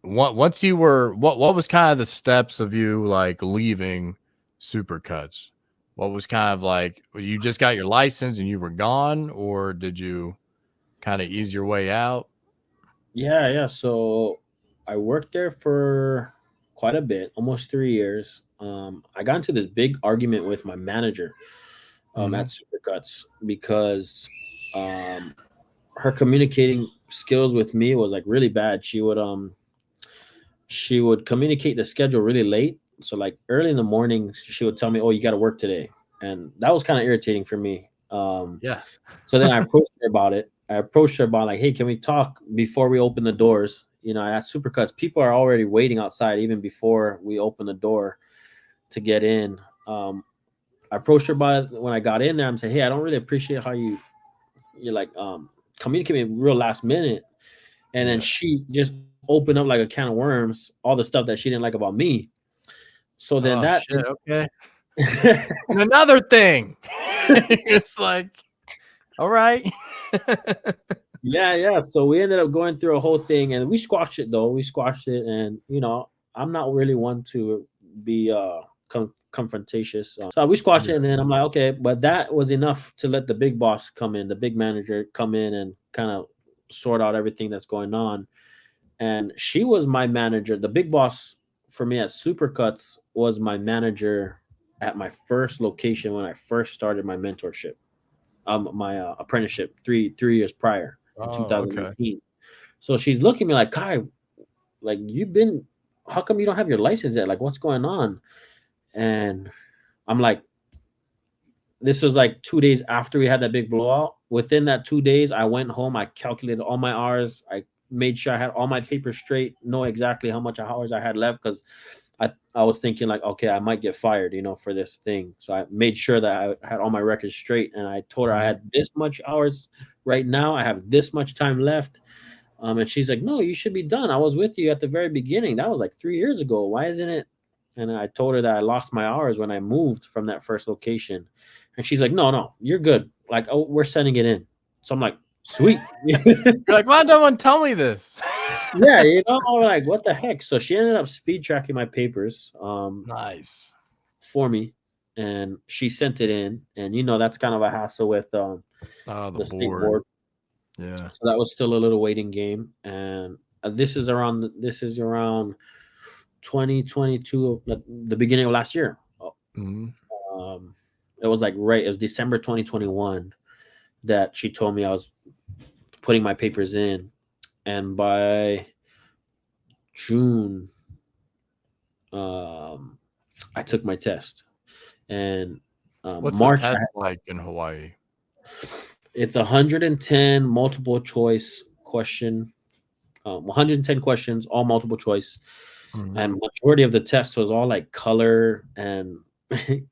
once you were what was kind of the steps of you like leaving Supercuts? What was kind of like you just got your license and you were gone, or did you kind of ease your way out? Yeah, yeah. So I worked there for quite a bit, almost 3 years. I got into this big argument with my manager at Mhm. Supercuts because um, her communicating skills with me was like really bad. She would communicate the schedule really late. So like early in the morning, she would tell me, "Oh, you got to work today," and that was kind of irritating for me. Yeah. So then I approached her about it. I approached her about like, "Hey, can we talk before we open the doors?" You know, at Supercuts, people are already waiting outside even before we open the door to get in. I approached her about it when I got in there. I'm saying, "Hey, I don't really appreciate how you like communicate me real last minute." And then she just opened up like a can of worms, all the stuff that she didn't like about me. So then that shit, okay. And another thing. It's like, all right. yeah. So we ended up going through a whole thing, and we squashed it though. We squashed it, and I'm not really one to be confrontatious. So we squashed it, and then I'm like, okay, but that was enough to let the big boss come in, the big manager come in, and kind of sort out everything that's going on. And she was my manager. The big boss for me at Supercuts was my manager at my first location when I first started my mentorship, my apprenticeship 3 years prior in 2018. Okay. So she's looking at me like, Kai, like how come you don't have your license yet? Like, what's going on? And I'm like, this was like 2 days after we had that big blowout. Within that 2 days, I went home. I calculated all my hours. I made sure I had all my papers straight, know exactly how much hours I had left, because I was thinking like, okay, I might get fired, for this thing. So I made sure that I had all my records straight, and I told her I had this much hours right now. I have this much time left. And she's like, no, you should be done. I was with you at the very beginning. That was like 3 years ago. Why isn't it? And I told her that I lost my hours when I moved from that first location. And she's like, no, you're good. Like, oh, we're sending it in. So I'm like, sweet. You're like, why don't no one tell me this? Yeah, like, what the heck? So she ended up speed tracking my papers. Nice. For me. And she sent it in. And, that's kind of a hassle with the state board. Yeah. So that was still a little waiting game. And this is around 2022, the beginning of last year. It was like it was December 2021 that she told me I was putting my papers in, and by June, I took my test. And what's March the test like in Hawaii? It's 110 multiple choice question, 110 questions, all multiple choice. And majority of the test was all like color and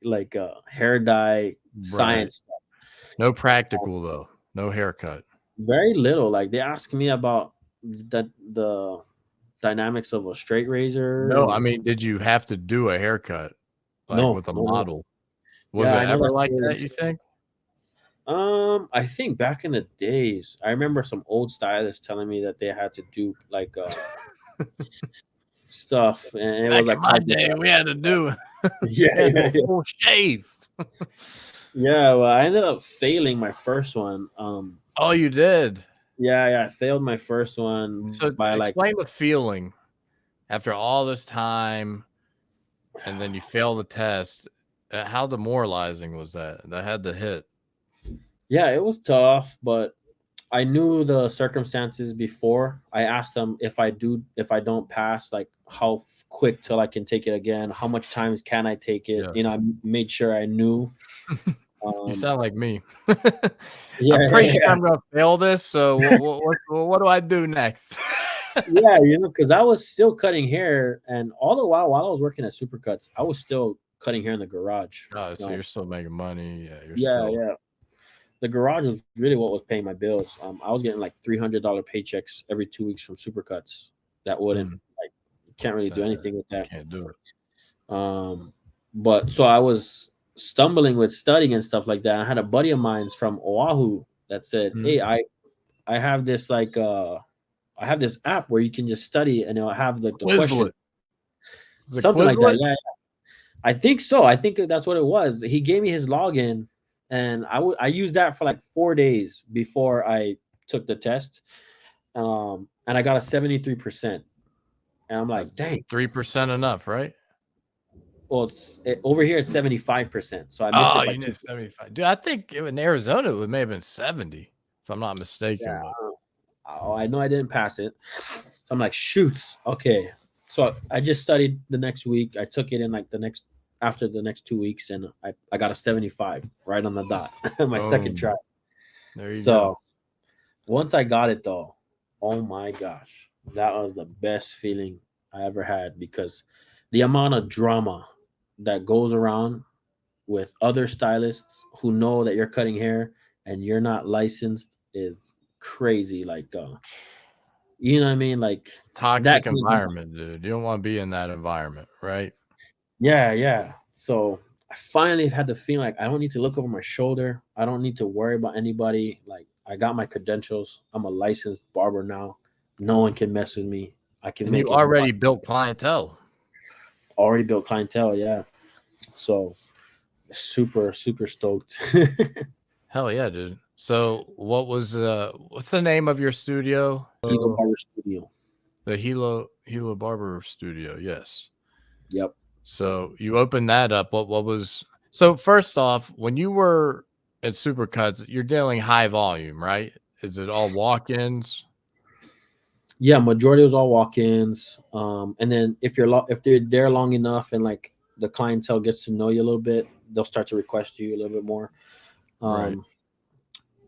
like hair dye, science stuff. No practical though. No haircut. Very little. Like they asked me about the dynamics of a straight razor. No, I mean, did you have to do a haircut with a model? Was it ever like that, you think? I think back in the days, I remember some old stylists telling me that they had to do like stuff, and it was like my day, we had to do full shave. Yeah, well, I ended up failing my first one. Oh, you did? Yeah, I failed my first one. So explain the feeling after all this time, and then you fail the test. How demoralizing was that? That had to hit. Yeah, it was tough, but I knew the circumstances before. I asked them if I don't pass, like how quick till I can take it again, how much times can I take it? I made sure I knew. You sound like me. I'm pretty sure I'm gonna fail this. So what do I do next? Yeah, because I was still cutting hair, and all the while I was working at Supercuts, I was still cutting hair in the garage. Oh, so you're still making money? Yeah. The garage was really what was paying my bills. I was getting like $300 paychecks every 2 weeks from Supercuts. That wouldn't you can't really do anything with that. Can't do it. But so I was stumbling with studying and stuff like that. I had a buddy of mine from Oahu that said, "Hey, I have this I have this app where you can just study and it'll have the question." Something like that. Yeah. I think so. I think that's what it was. He gave me his login. And I used that for like 4 days before I took the test. And I got a 73%. And I'm like, dang. 3% enough, right? Well, over here it's 75%. So I missed it by 2. 75. Dude, I think in Arizona it may have been 70, if I'm not mistaken. Yeah, I know I didn't pass it. So I'm like, shoots. Okay. So I just studied the next week. I took it in like after the next 2 weeks, and I got a 75 right on the dot. My second try. There you go. Once I got it though, oh my gosh, that was the best feeling I ever had, because the amount of drama that goes around with other stylists who know that you're cutting hair and you're not licensed is crazy. Like You know what I mean? Like Toxic that kind of vibe. environment, dude. You don't want to be in that environment, right? Yeah, yeah. So I finally had the feeling like I don't need to look over my shoulder. I don't need to worry about anybody. Like I got my credentials. I'm a licensed barber now. No one can mess with me. I can And you make it. already built clientele. Already built clientele. Yeah. So super, super stoked. Hell yeah, dude. So what's the name of your studio? Hilo Barber Studio. The Hilo Barber Studio, yes. Yep. So you opened that up. What was so first off, when you were at Supercuts, you're dealing high volume, right? Is it all walk-ins? Yeah, majority was all walk-ins. And then if they're there long enough and like the clientele gets to know you a little bit, they'll start to request you a little bit more. Right.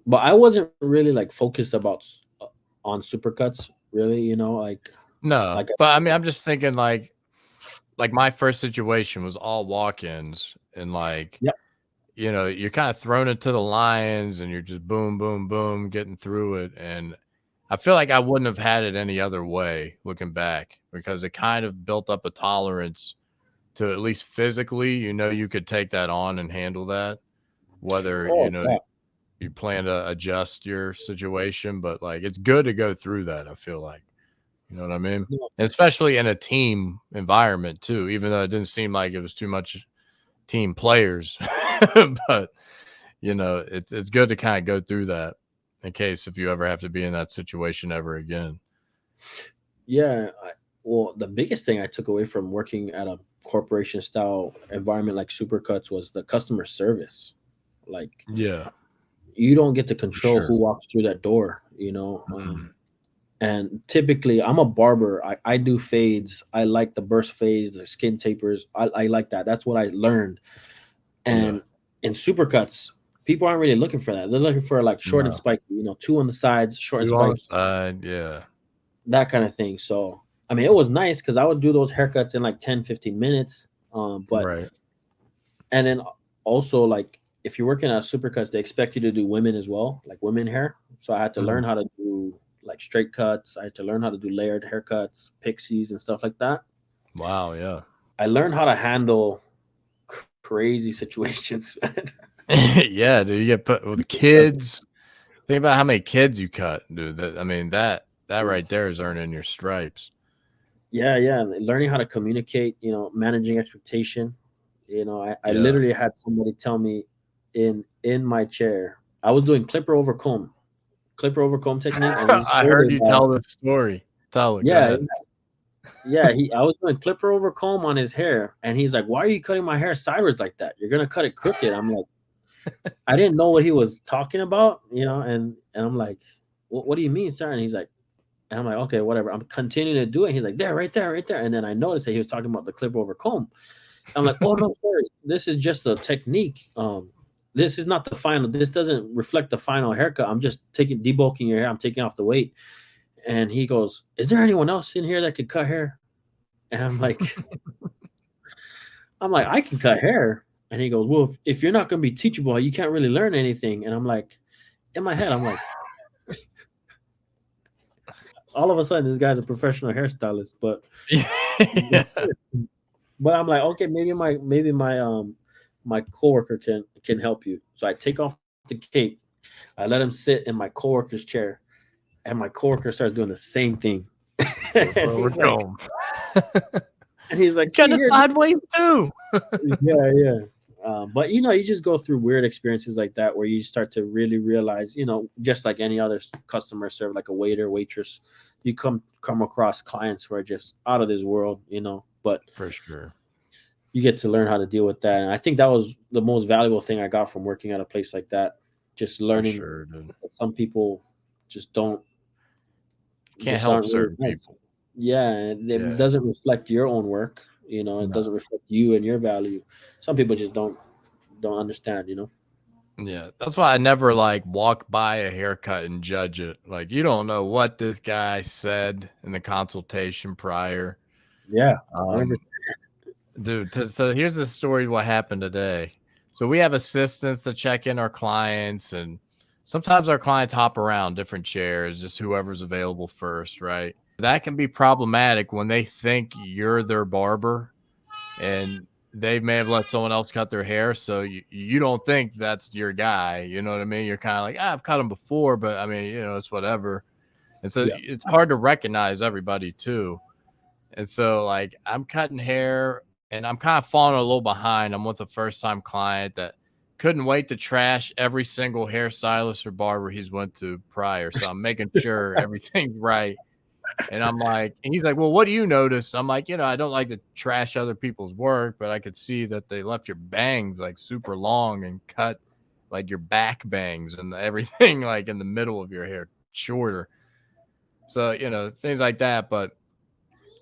But I wasn't really like focused on Supercuts, really, like No, like but I mean, I'm just thinking like my first situation was all walk-ins and like, Yep. You're kind of thrown into the lions and you're just boom, boom, boom, getting through it. And I feel like I wouldn't have had it any other way looking back because it kind of built up a tolerance to at least physically, you could take that on and handle that, whether, yeah. you plan to adjust your situation, but like, it's good to go through that. I feel like, you know what I mean? Yeah. Especially in a team environment too, even though it didn't seem like it was too much team players, but it's good to kind of go through that in case if you ever have to be in that situation ever again. Yeah. Well, the biggest thing I took away from working at a corporation style environment like Supercuts was the customer service. Like Yeah, you don't get to control sure. who walks through that door, and typically I'm a barber. I do fades. I like the burst fades, the skin tapers. I like that. That's what I learned. And in Supercuts, people aren't really looking for that. They're looking for like short and spiky, two on the sides, short and You on the spiky, side, yeah. that kind of thing. So I mean, it was nice because I would do those haircuts in like 10, 15 minutes. But Right. and then also like if you're working at Supercuts, they expect you to do women as well, like women hair. So I had to learn how to do like straight cuts. I had to learn how to do layered haircuts, pixies, and stuff like that. Wow, yeah. I learned how to handle crazy situations, man. Yeah, dude, you get put with kids. Think about how many kids you cut, dude. That right there is earning your stripes. Yeah, yeah. Learning how to communicate, managing expectation. I Yeah. literally had somebody tell me in my chair, I was doing clipper over comb technique. And I heard you tell this story. Tell it. Yeah, yeah. I was doing clipper over comb on his hair, and he's like, "Why are you cutting my hair sideways like that? You're gonna cut it crooked." I'm like, I didn't know what he was talking about, and I'm like, what do you mean, sir? And he's like, and I'm like, okay, whatever. I'm continuing to do it. He's like, there, right there, right there. And then I noticed that he was talking about the clip over comb. I'm like, oh no, sorry, this is just a technique. This is not the final. This doesn't reflect the final haircut. I'm just debulking your hair. I'm taking off the weight. And he goes, is there anyone else in here that could cut hair? And I'm like, I can cut hair. And he goes, well, if you're not going to be teachable, you can't really learn anything. And I'm like, in my head, I'm like, all of a sudden, this guy's a professional hairstylist. But, Yeah. but I'm like, okay, maybe my coworker can help you. So I take off the cape. I let him sit in my coworker's chair, and my coworker starts doing the same thing. And he's like, kind of sideways too. Yeah. But you just go through weird experiences like that where you start to really realize, just like any other customer serve, like a waiter, waitress, you come across clients who are just out of this world, but for sure you get to learn how to deal with that. And I think that was the most valuable thing I got from working at a place like that. Just learning that some people just can't help certain people. Yeah, it doesn't reflect your own work. It doesn't reflect you and your value. Some people just don't understand. Yeah, that's why I never like walk by a haircut and judge it. Like you don't know what this guy said in the consultation prior. Yeah, dude. So here's the story. What happened today? So we have assistants to check in our clients, and sometimes our clients hop around different chairs, just whoever's available first, right? That can be problematic when they think you're their barber and they may have let someone else cut their hair. So you don't think that's your guy. You know what I mean? You're kind of like, I've cut him before, but I mean, it's whatever. And so it's hard to recognize everybody too. And so like I'm cutting hair and I'm kind of falling a little behind. I'm with a first time client that couldn't wait to trash every single hairstylist or barber he's went to prior. So I'm making sure everything's right. And I'm like, and he's like, well, what do you notice? I'm like, I don't like to trash other people's work, but I could see that they left your bangs like super long and cut like your back bangs and everything like in the middle of your hair shorter. So, things like that. But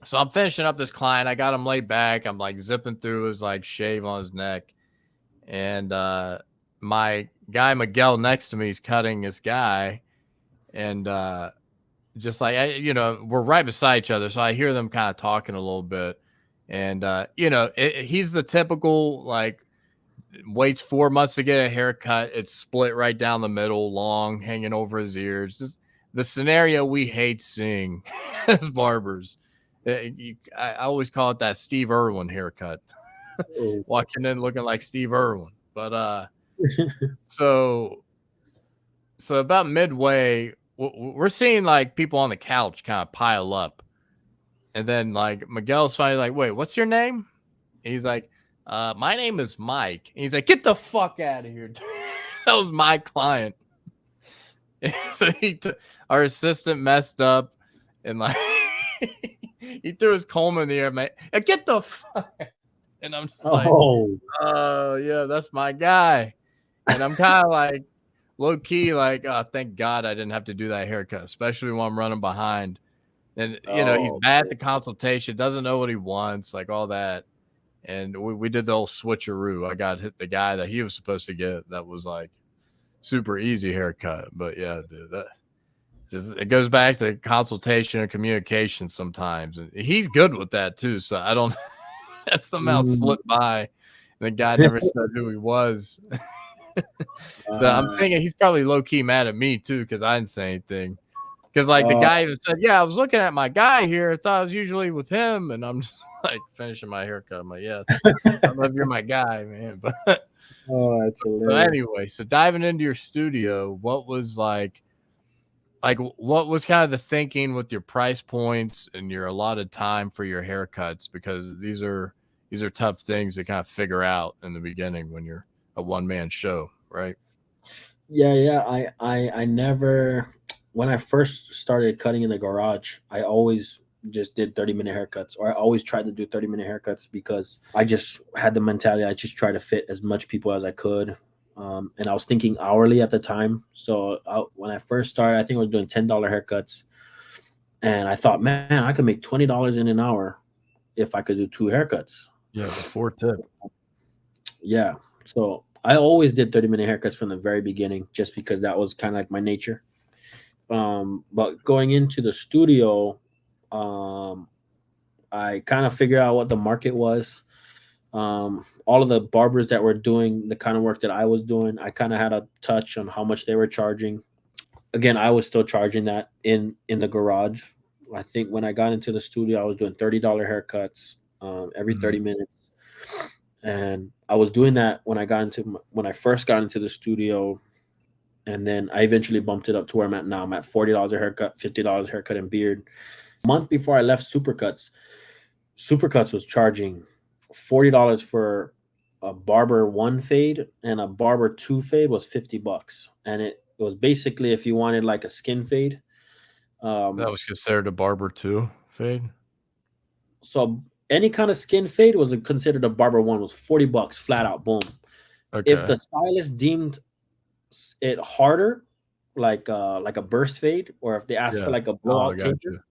so I'm finishing up this client. I got him laid back. I'm like zipping through his like shave on his neck. And my guy Miguel next to me is cutting this guy. And just like, we're right beside each other. So I hear them kind of talking a little bit. And, he's the typical, like, waits 4 months to get a haircut. It's split right down the middle, long, hanging over his ears. Just the scenario we hate seeing as barbers. I always call it that Steve Irwin haircut. Walking in looking like Steve Irwin. But so about midway, we're seeing like people on the couch kind of pile up. And then like Miguel's finally like, wait, what's your name? And he's like, my name is Mike. And he's like, get the fuck out of here. That was my client. And so our assistant messed up and like he threw his comb in the air, mate. Get the fuck. And I'm just like, oh yeah, that's my guy. And I'm kind of like low key, like, oh, thank God I didn't have to do that haircut, especially when I'm running behind. And he's bad at the consultation, doesn't know what he wants, like all that. And we did the whole switcheroo. I got hit the guy that he was supposed to get that was like super easy haircut. But yeah, dude, that just it goes back to consultation and communication sometimes. And he's good with that too. So I don't that somehow slipped by. And the guy never said who he was. So I'm thinking he's probably low key mad at me too, because I didn't say anything. Because like the guy even said, yeah, I was looking at my guy here. I thought I was usually with him, and I'm just like finishing my haircut. I'm like, yeah, I love you're my guy, man. But that's hilarious. So anyway, so diving into your studio, what was like what was kind of the thinking with your price points and your allotted time for your haircuts? Because these are tough things to kind of figure out in the beginning when you're a one-man show, right? Yeah. I never, when I first started cutting in the garage, I always just did 30-minute haircuts, or I always tried to do 30-minute haircuts because I just had the mentality I just try to fit as much people as I could. And I was thinking hourly at the time. So when I first started, I think I was doing $10 haircuts. And I thought, man, I could make $20 in an hour if I could do 2 haircuts. Yeah, before tip. Yeah. So I always did 30-minute haircuts from the very beginning, just because that was kind of like my nature. But going into the studio, I kind of figured out what the market was. All of the barbers that were doing the kind of work that I was doing, I kind of had a touch on how much they were charging. Again, I was still charging that in the garage. I think when I got into the studio, I was doing $30 haircuts every 30 minutes. And I was doing that when I first got into the studio. And then I eventually bumped it up to where I'm at now. I'm at $40 a haircut, $50 haircut and beard. A month before I left Supercuts was charging $40 for a barber 1 fade, and a barber 2 fade was $50. And it was basically if you wanted like a skin fade. That was considered a barber 2 fade? So any kind of skin fade was considered a barber 1, was $40 flat out, boom. Okay. If the stylist deemed it harder, like a burst fade, or if they asked for like a blowout taper,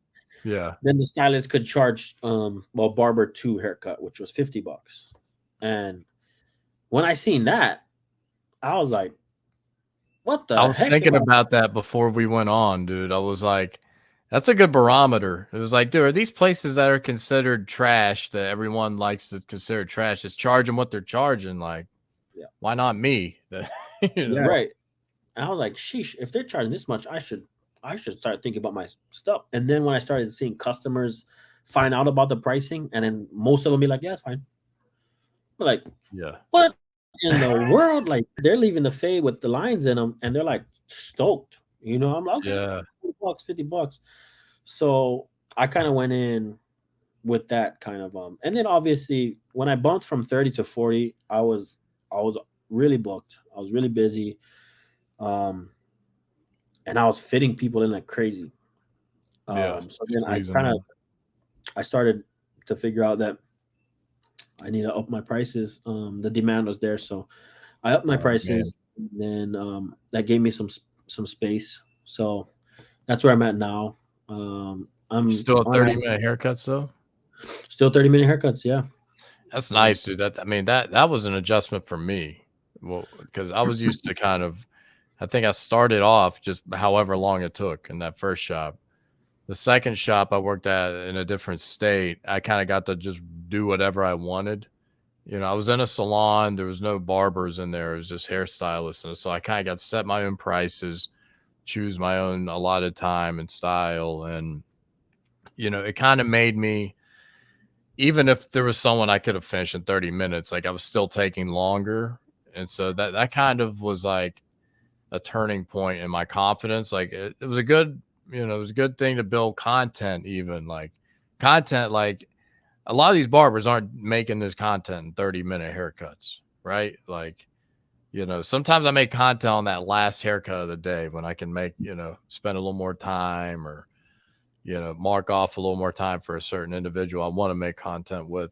then the stylist could charge barber 2 haircut, which was $50. And when I seen that, I was like, what the heck? I was thinking about that before we went on, dude. I was like, that's a good barometer. It was like, dude, are these places that are considered trash, that everyone likes to consider trash, just charging what they're charging? Like, why not me? Right. And I was like, sheesh, if they're charging this much, I should start thinking about my stuff. And then when I started seeing customers find out about the pricing, and then most of them be like, yeah, it's fine. But like, Yeah. what in the world? Like, they're leaving the fade with the lines in them, and they're like stoked. You know, I'm like, okay, Yeah. $50, $50. So I kind of went in with that kind of and then obviously when I bumped from 30 to 40, I was really booked. I was really busy. And I was fitting people in like crazy. Yeah. So then Squeezing them. I started to figure out that I need to up my prices. The demand was there, so I upped my Oh, man. prices. And then that gave me some space. So that's where I'm at now. I'm Still a on 30-minute haircuts though? still 30-minute haircuts. Yeah. That's nice, dude. That I mean, that was an adjustment for me. Well, because I was used to kind of, I think I started off just however long it took in that first shop. The second shop I worked at in a different state, I kind of got to just do whatever I wanted. You know, I was in a salon. There was no barbers in there. It was just hairstylists. And so I kind of got to set my own prices, choose my own allotted time and style. And, you know, it kind of made me, even if there was someone I could have finished in 30 minutes, like I was still taking longer. And so that kind of was like a turning point in my confidence. Like it was a good, you know, it was a good thing to build content, even like content. Like a lot of these barbers aren't making this content in 30-minute haircuts, right? Like, you know, sometimes I make content on that last haircut of the day when I can make, you know, spend a little more time or, you know, mark off a little more time for a certain individual I want to make content with.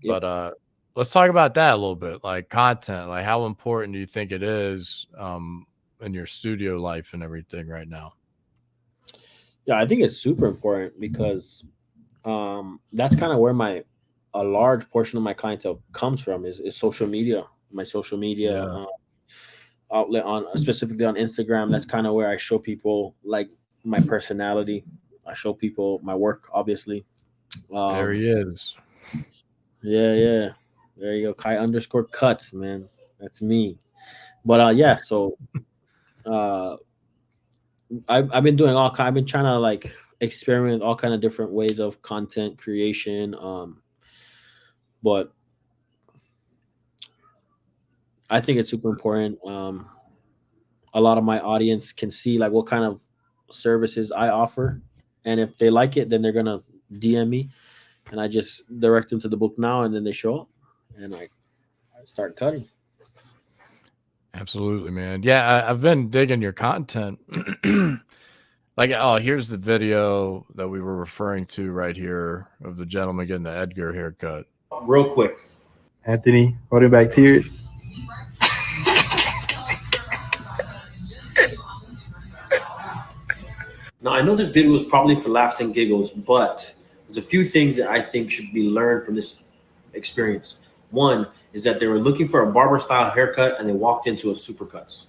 Yep. But let's talk about that a little bit. Like content, like how important do you think it is in your studio life and everything right now? Yeah, I think it's super important because that's kind of where a large portion of my clientele comes from is social media. My social media Yeah. outlet on specifically on Instagram. That's kind of where I show people like my personality. I show people my work, obviously. There Um, he is. yeah, yeah. There you go, Kai_cuts, man. That's me. But yeah. So uh, I've been doing I've been trying to like experiment all kind of different ways of content creation. But I think it's super important. A lot of my audience can see like what kind of services I offer, and if they like it, then they're gonna DM me, and I just direct them to the book now, and then they show up, and I start cutting. Absolutely, man. Yeah, I've been digging your content. Like, oh, here's the video that we were referring to right here of the gentleman getting the Edgar haircut. Real quick. Anthony, holding back tears. Now, I know this video was probably for laughs and giggles, but there's a few things that I think should be learned from this experience. One is that they were looking for a barber style haircut and they walked into a Supercuts.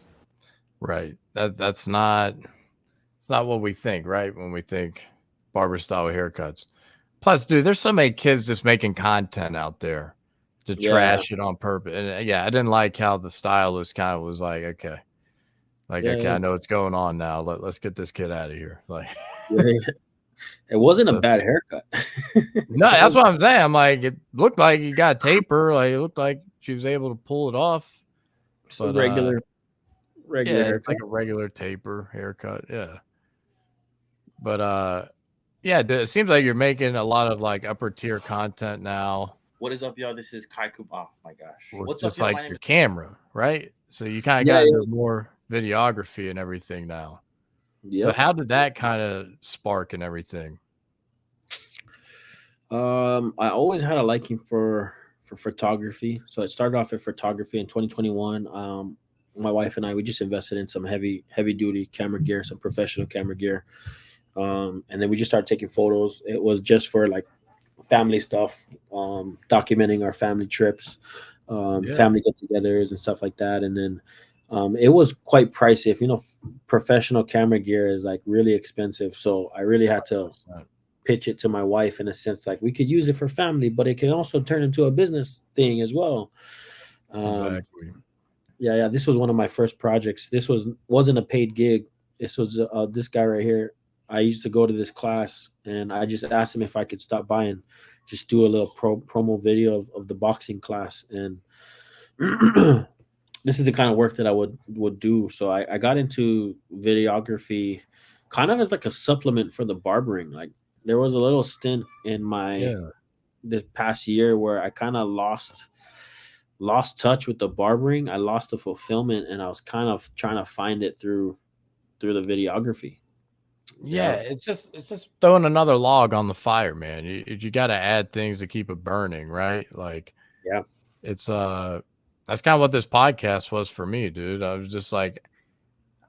Right. That's not, it's not what we think, right? When we think barber style haircuts. Plus, dude, there's so many kids just making content out there to trash it on purpose. And yeah, I didn't like how the stylist kind of was like, okay. Like, okay, I know what's going on now. Let's get this kid out of here. Like, it wasn't a bad haircut. No, that's what I'm saying. I'm like, it looked like you got taper. Like, it looked like she was able to pull it off. But regular yeah, haircut. it's like a regular taper haircut. Yeah. But yeah, it seems like you're making a lot of like upper tier content now. What is up, y'all? This is Kai Kubera. Oh my gosh. Well, What's just up, y'all? like your camera, right? So you kind of got into more videography and everything now. So how did that kind of spark and everything? I always had a liking for photography. So it started off with photography in 2021. My wife and I, we just invested in some heavy duty camera gear, some professional camera gear. And then we just started taking photos. It was just for like family stuff, documenting our family trips, family get-togethers and stuff like that. And then it was quite pricey. If you know, professional camera gear is like really expensive. So I really had to pitch it to my wife in a sense, like we could use it for family, but it can also turn into a business thing as well. Exactly. Yeah. This was one of my first projects. This wasn't a paid gig. This was this guy right here. I used to go to this class, and I just asked him if I could stop by and just do a little promo video of the boxing class. And this is the kind of work that I would do. So I got into videography kind of as like a supplement for the barbering. Like there was a little stint in my this past year where I kind of lost touch with the barbering. I lost the fulfillment, and I was kind of trying to find it through the videography. Yeah, it's just throwing another log on the fire, man. You got to add things to keep it burning, right? Like, Yeah. it's that's kind of what this podcast was for me, dude. I was like,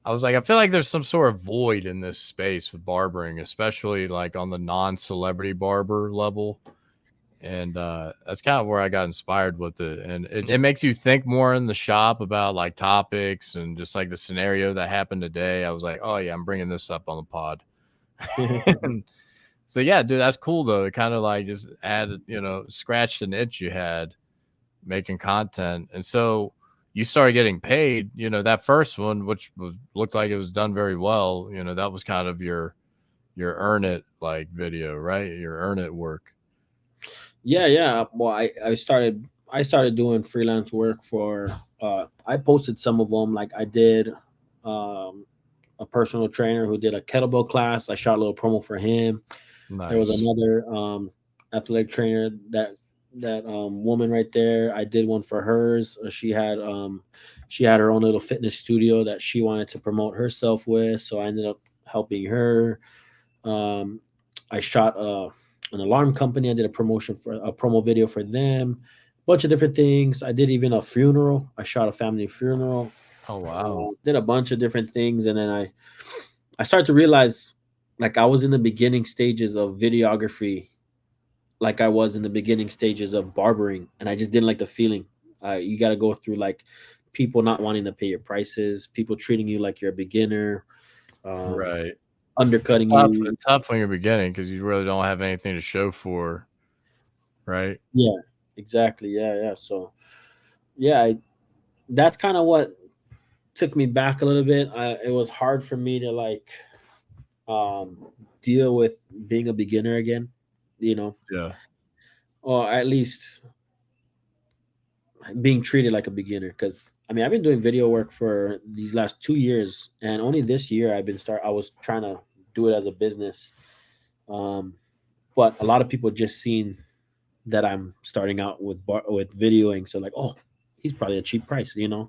I feel like there's some sort of void in this space with barbering, especially like on the non-celebrity barber level. And that's kind of where I got inspired with it. And it makes you think more in the shop about like topics and just like the scenario that happened today. I was like, oh yeah, I'm bringing this up on the pod. So yeah, dude, that's cool though. It kind of like just added, scratched an itch you had making content. And so you started getting paid, that first one, which looked like it was done very well. That was kind of your earn it like video, right? Your earn it work. Yeah. Well, I started doing freelance work for I posted some of them. Like I did a personal trainer who did a kettlebell class. I shot a little promo for him. Nice. There was another athletic trainer, that woman right there. I did one for hers. She had her own little fitness studio that she wanted to promote herself with, so I ended up helping her. I shot an alarm company. I did a promo video for them, a bunch of different things. I did even a funeral. I shot a family funeral. Oh wow. Did a bunch of different things, and then I started to realize like I was in the beginning stages of videography, like I was in the beginning stages of barbering, and I just didn't like the feeling. You got to go through like people not wanting to pay your prices, people treating you like you're a beginner, Right. undercutting you. It's tough when you're beginning because you really don't have anything to show for, right? Yeah, exactly. Yeah. So, yeah, that's kind of what took me back a little bit. It was hard for me to like deal with being a beginner again, Yeah. or at least being treated like a beginner. Because I mean, I've been doing video work for these last 2 years, and only this year I was trying to do it as a business. But a lot of people just seen that I'm starting out with videoing, so like, oh, he's probably a cheap price, Yeah.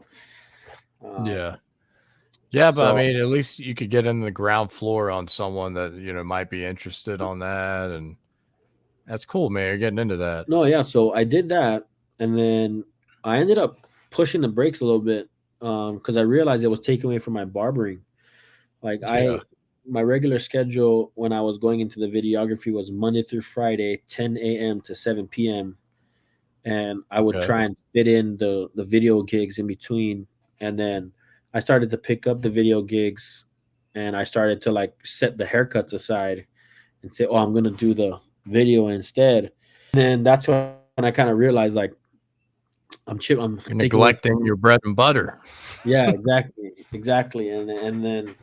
Yeah, but I mean, at least you could get in the ground floor on someone that, might be interested on that. And that's cool, man. You're getting into that. No, yeah. So I did that. And then I ended up pushing the brakes a little bit because I realized it was taking away from my barbering. Like my regular schedule when I was going into the videography was Monday through Friday, 10 a.m. to 7 p.m. And I would try and fit in the video gigs in between. And then I started to pick up the video gigs, and I started to like set the haircuts aside and say, oh, I'm going to do the video instead. And then that's when I kind of realized like I'm neglecting your bread and butter. Yeah, exactly. And then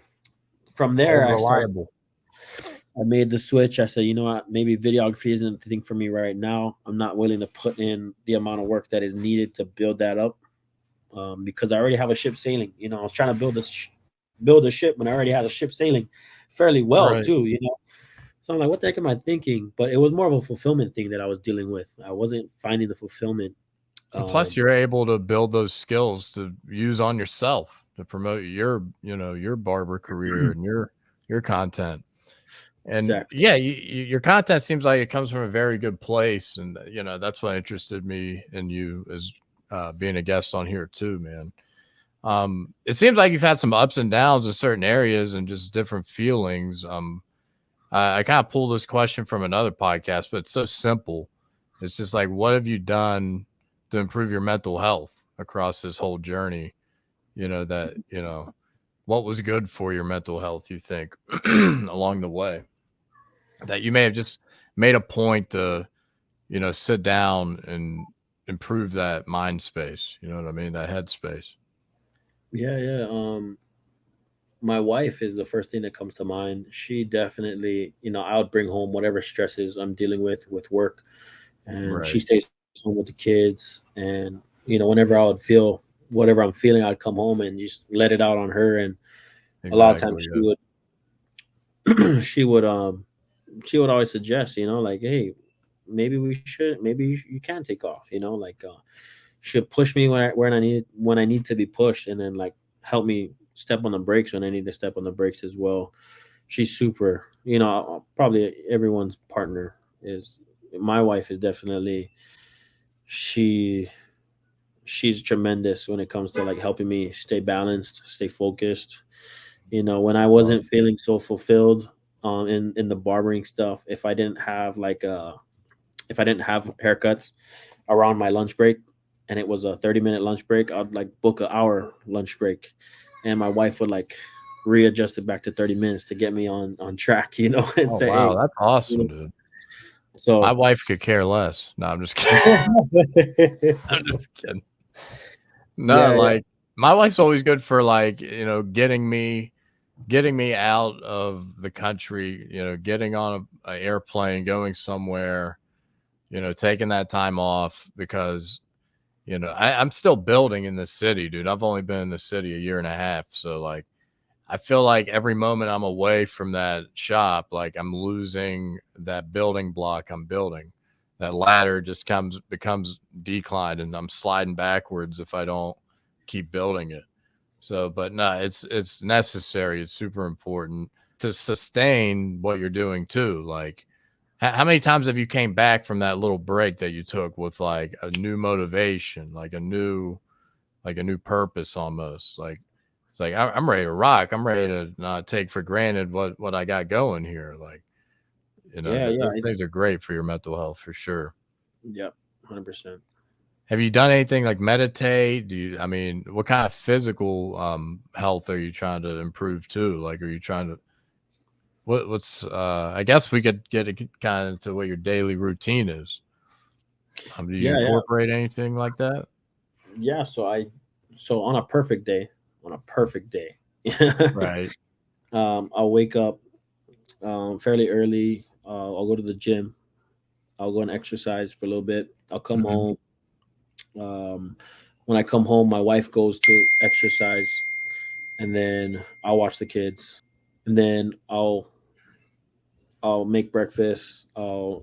from there, I made the switch. I said, you know what, maybe videography isn't the thing for me right now. I'm not willing to put in the amount of work that is needed to build that up. Because I already have a ship sailing. I was trying to build a ship when I already had a ship sailing fairly well too. So I'm like, what the heck am I thinking? But it was more of a fulfillment thing that I was dealing with. I wasn't finding the fulfillment. And plus, you're able to build those skills to use on yourself to promote your barber career and your content. And yeah, your content seems like it comes from a very good place, and that's what interested me in you as being a guest on here too, man. It seems like you've had some ups and downs in certain areas and just different feelings. I kind of pulled this question from another podcast, but it's so simple. It's just like, what have you done to improve your mental health across this whole journey? What was good for your mental health, you think, along the way, that you may have just made a point to, sit down and improve that mind space, you know what I mean? That head space. Yeah, yeah. My wife is the first thing that comes to mind. She definitely, I would bring home whatever stresses I'm dealing with work, and she Right. stays home with the kids. And whenever I would feel whatever I'm feeling, I'd come home and just let it out on her. And a lot of times Exactly. she Yeah. would, she would always suggest, like, hey, maybe you can take off, like she'll push me when I need to be pushed, and then like help me step on the brakes when I need to step on the brakes as well. She's super, probably everyone's partner is. My wife is definitely, she she's tremendous when it comes to like helping me stay balanced, stay focused. When I That's wasn't awesome. feeling so fulfilled in the barbering stuff, if I didn't have haircuts around my lunch break, and it was a 30-minute lunch break, I'd like book an hour lunch break, and my wife would like readjust it back to 30 minutes to get me on track, and Oh say, wow, hey, that's you awesome, know, dude. My so wife could care less. No, I'm just kidding. I'm just kidding. No, yeah, yeah, like my wife's always good for like, getting me out of the country, getting on a airplane, going somewhere, taking that time off because, I'm still building in the city, dude. I've only been in the city a year and a half. So like I feel like every moment I'm away from that shop, like I'm losing that building block I'm building. That ladder just becomes declined and I'm sliding backwards if I don't keep building it. So, but no, it's necessary. It's super important to sustain what you're doing too. Like, how many times have you came back from that little break that you took with like a new motivation, like a new purpose almost? Like, it's like I'm ready to rock. I'm ready to not take for granted what I got going here. Like, yeah, yeah, those things are great for your mental health for sure. yeah, 100%. Have you done anything like meditate? I mean, what kind of physical health are you trying to improve too? Like, are you trying to, what's, I guess we could get kind of into what your daily routine is. Do you Yeah, yeah, incorporate anything like that? yeah. So on a perfect day, Right. I'll wake up fairly early. I'll go to the gym. I'll go and exercise for a little bit. I'll come Hmm. home. Um, when I come home, my wife goes to exercise, and then I'll watch the kids, and then I'll make breakfast. I'll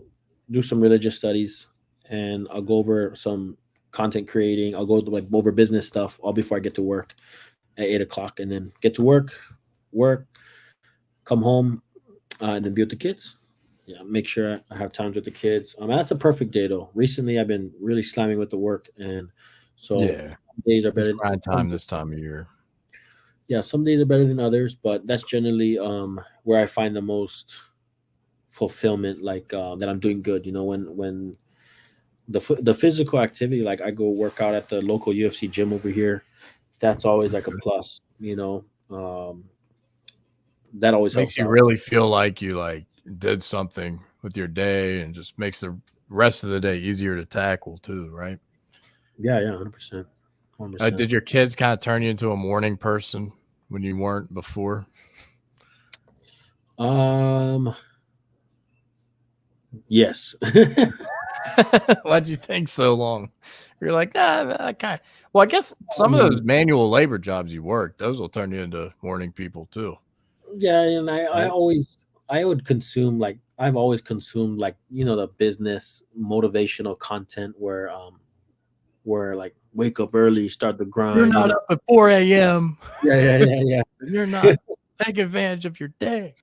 do some religious studies, and I'll go over some content creating. I'll go to, like, over business stuff all before I get to work at 8 o'clock, and then get to work, come home, and then be with the kids. Yeah, make sure I have times with the kids. That's a perfect day though. Recently, I've been really slamming with the work, and so Yeah. days are It's better. grind time this time of year. Yeah, some days are better than others, but that's generally where I find the most fulfillment. Like that I'm doing good. When the physical activity, like I go work out at the local UFC gym over here. That's always like a plus. That always Makes helps you out. really feel like you like did something with your day and just makes the rest of the day easier to tackle too, right? Yeah, yeah, 100%, 100%. Did your kids kind of turn you into a morning person when you weren't before? Um, yes. Why'd you think so long? You're like, nah, I kind of. Well, I guess some of those Um, manual labor jobs you work, those will turn you into morning people too, yeah, and right? I would consume, like, I've always consumed, like, the business motivational content where like wake up early, start the You're grind. not up at 4 a.m. Yeah, yeah, yeah, and you're yeah. not taking advantage of your day.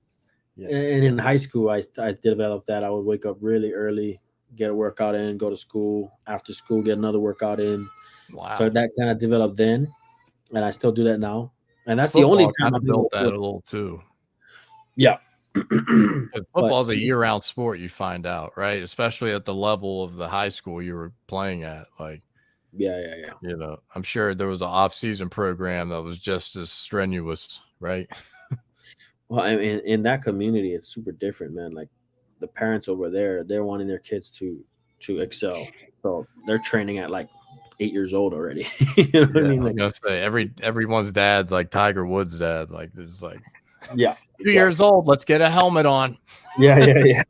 Yeah. And in high school, I developed that. I would wake up really early, get a workout in, go to school. After school, get another workout in. So Wow. that kind of developed then, and I still do that now. And that's the only Football time kind I'm of able built to that a afford. little too. Yeah. 'Cause But football is a year-round sport, you find out, right? Especially at the level of the high school you were playing at. Like, yeah, yeah, yeah. I'm sure there was an off-season program that was just as strenuous, right? Well, I mean, in that community, it's super different, man. Like the parents over there, they're wanting their kids to excel, so they're training at like 8 years old already. You know what I mean? I'm Like, gonna say everyone's dad's like Tiger Woods' dad. Like there's like yeah, 2 years old. Let's get a helmet on. yeah.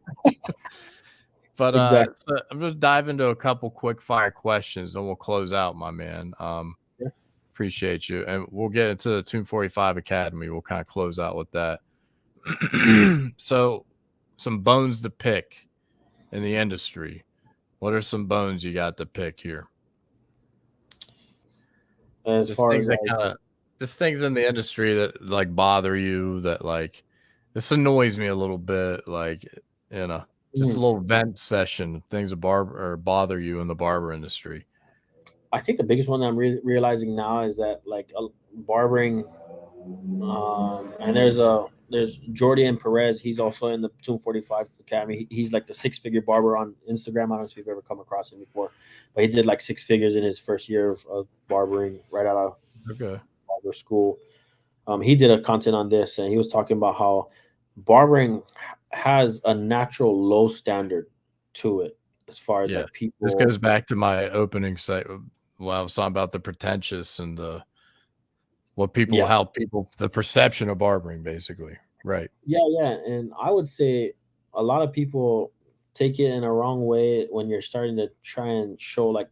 But Exactly. so I'm gonna dive into a couple quick fire questions, and we'll close out, my man. Yeah. Appreciate you, and we'll get into the Tomb45 Academy. We'll kind of close out with that. So, some bones to pick in the industry. What are some bones you got to pick here? As Just far things as that like, kind of, just things in the industry that like bother you. That like this annoys me a little bit. Like just a little vent session. Things that barber or bother you in the barber industry. I think the biggest one that I'm realizing now is that like barbering, and there's Jordan Perez. He's also in the Tomb45 Academy. He's like the 6-figure barber on Instagram. I don't know if you've ever come across him before, but he did like 6 figures in his first year of barbering right out of barber school. He did a content on this, and he was talking about how barbering has a natural low standard to it as far as like people. This goes back to my opening site. Well, I was talking about the pretentious and the how people, the perception of barbering, basically. Right. Yeah. And I would say a lot of people take it in a wrong way when you're starting to try and show like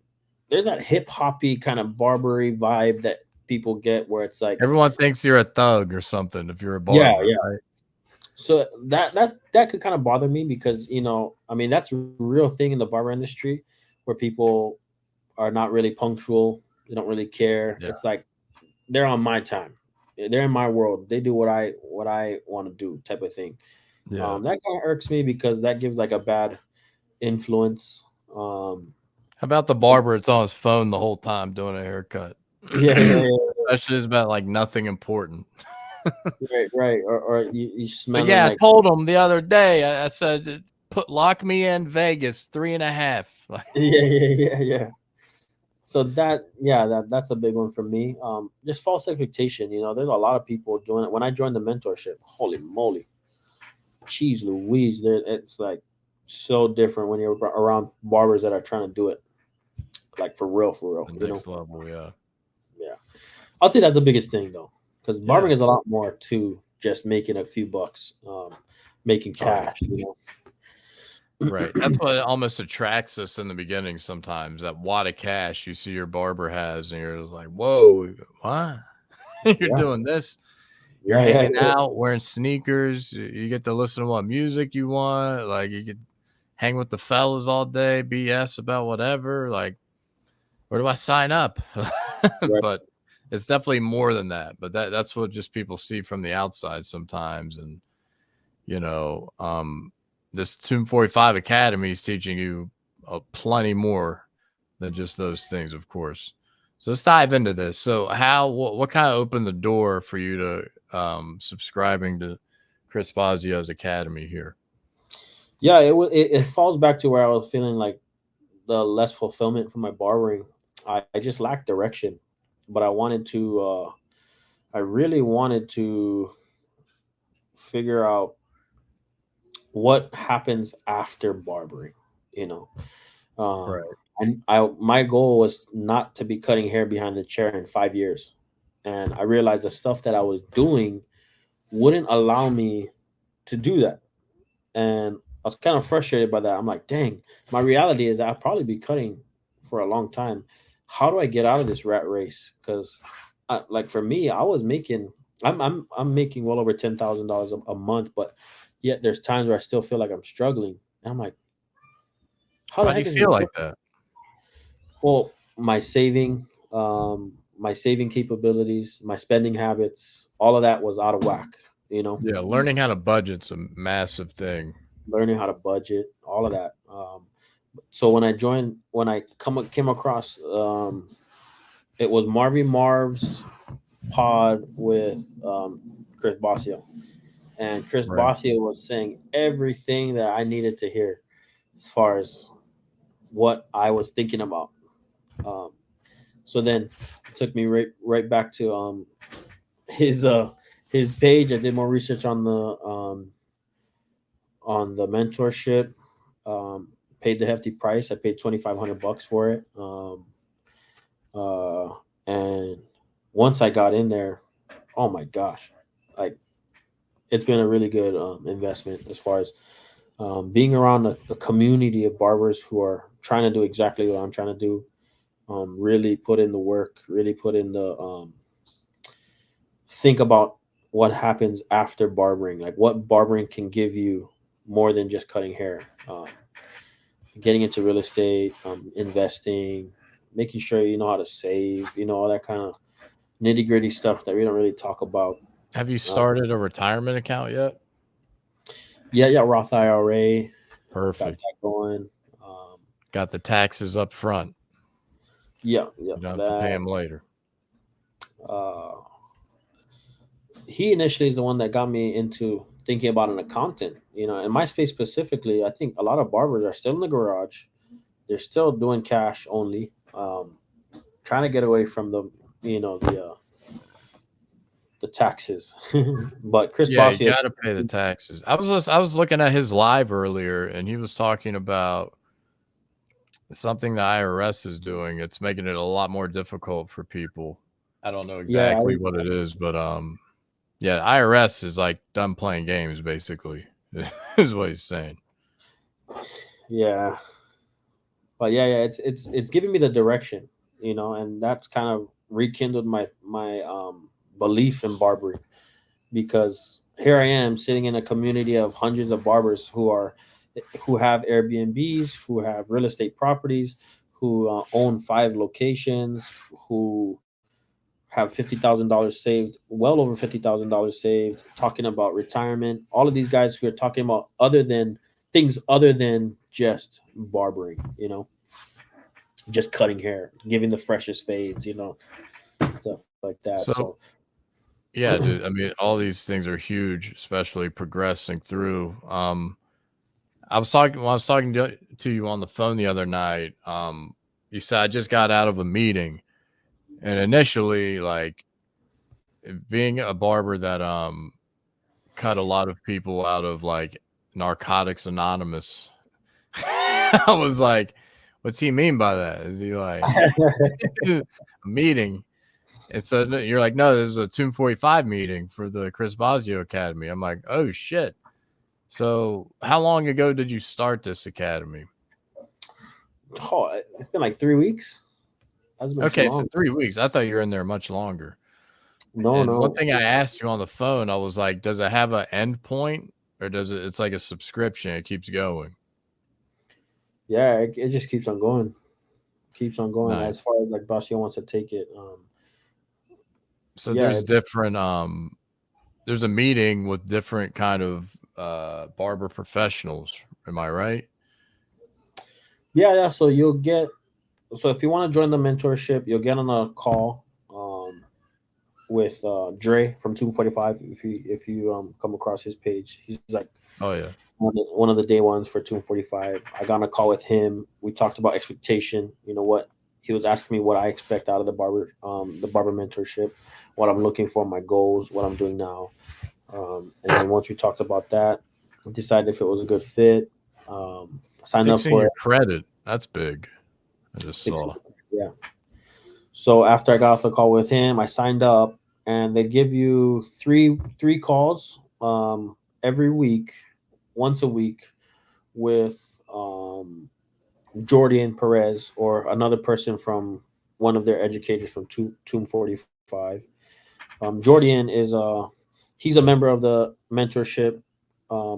there's that hip hoppy kind of barbery vibe that people get where it's like everyone thinks you're a thug or something if you're a barber. Yeah. Right? So that could kind of bother me because I mean that's a real thing in the barber industry where people are not really punctual. They don't really care. Yeah. It's like they're on my time. They're in my world. They do what I want to do, type of thing. Yeah. That kind of irks me because that gives like a bad influence. How about the barber? It's on his phone the whole time doing a haircut. Yeah. Especially it's about like nothing important. Right. Or you smell. So yeah, I told him the other day. I said, lock me in Vegas 3.5. Yeah. So that's a big one for me. Just false expectation. There's a lot of people doing it. When I joined the mentorship, holy moly, cheese Louise, it's like so different when you're around barbers that are trying to do it, like for real. The next level, yeah. I'll say that's the biggest thing though, because barbering is a lot more to just making a few bucks, making cash. Right. That's what almost attracts us in the beginning sometimes. That wad of cash you see your barber has, and you're like, whoa, what? You're doing this. You're hanging out, wearing sneakers. You get to listen to what music you want. Like, you could hang with the fellas all day, BS about whatever. Like, where do I sign up? But it's definitely more than that. But that's what just people see from the outside sometimes. And, this Tomb45 Academy is teaching you plenty more than just those things, of course. So let's dive into this. So what kind of opened the door for you to subscribing to Chris Bosio's Academy here? Yeah, it falls back to where I was feeling like the less fulfillment from my barbering. I just lacked direction, but I really wanted to figure out what happens after barbering, Right. And my goal was not to be cutting hair behind the chair in 5 years. And I realized the stuff that I was doing wouldn't allow me to do that. And I was kind of frustrated by that. I'm like, dang, my reality is I'll probably be cutting for a long time. How do I get out of this rat race? Because like for me, I'm making well over $10,000 a month, but yet there's times where I still feel like I'm struggling. And I'm like, how do you feel like that? Well, my saving capabilities, my spending habits, all of that was out of whack, Yeah, learning how to budget's a massive thing. Learning how to budget, all of that. So when I came across, it was Marvy Marv's pod with Chris Bosio. And Chris Bosio was saying everything that I needed to hear as far as what I was thinking about. So then it took me right back to his page. I did more research on the mentorship. Paid the hefty price. I paid $2,500 for it. once I got in there, oh my gosh, like it's been a really good investment as far as being around a community of barbers who are trying to do exactly what I'm trying to do. Really put in the work, really put in the think about what happens after barbering, like what barbering can give you more than just cutting hair. Getting into real estate, investing, making sure you know how to save, all that kind of nitty gritty stuff that we don't really talk about. Have you started a retirement account yet? Yeah, Roth IRA. Got Perfect. that going. Got the taxes up front. Yeah. You don't have to pay them later. He initially is the one that got me into thinking about an accountant. In my space specifically, I think a lot of barbers are still in the garage. They're still doing cash only, trying to get away from the taxes. But Chris Bossy, you got to pay the taxes. I was looking at his live earlier, and he was talking about something the IRS is doing. It's making it a lot more difficult for people. I don't know exactly what it is, but IRS is like done playing games, basically, is what he's saying. Yeah. But it's giving me the direction, and that's kind of rekindled my belief in barbering, because here I am sitting in a community of hundreds of barbers who have Airbnbs, who have real estate properties, who own 5 locations, who have $50,000 saved, well over $50,000 saved, talking about retirement. All of these guys who are talking about things other than just barbering, just cutting hair, giving the freshest fades, stuff like that. So yeah, dude, I mean, all these things are huge, especially progressing through. I was talking to you on the phone the other night. You said I just got out of a meeting, and initially, like, being a barber that cut a lot of people out of like Narcotics Anonymous, I was like, what's he mean by that? Is he like a meeting? And so you're like, no, there's a Tomb45 meeting for the Chris Bosio Academy. I'm like, oh shit. So how long ago did you start this academy? Oh, it's been like 3 weeks. Okay, so 3 weeks. I thought you were in there much longer. No. One thing I asked you on the phone, I was like, does it have an end point, or it's like a subscription? It keeps going. Yeah, it just keeps on going. Nice. As far as like Bosio wants to take it. So there's different there's a meeting with different kind of barber professionals. Am I right? Yeah. So if you want to join the mentorship, you'll get on a call with Dre from Tomb45. If you come across his page, he's like, oh yeah, one of the day ones for Tomb45. I got on a call with him. We talked about expectation. What he was asking me, what I expect out of the barber mentorship, what I'm looking for, my goals, what I'm doing now. And then once we talked about that, I decided if it was a good fit. Signed up for your credit. That's big. I just saw. Yeah. So after I got off the call with him, I signed up, and they give you three calls every week, once a week, with Jordan Perez or another person from one of their educators from Tomb45. Jordan is he's a member of the mentorship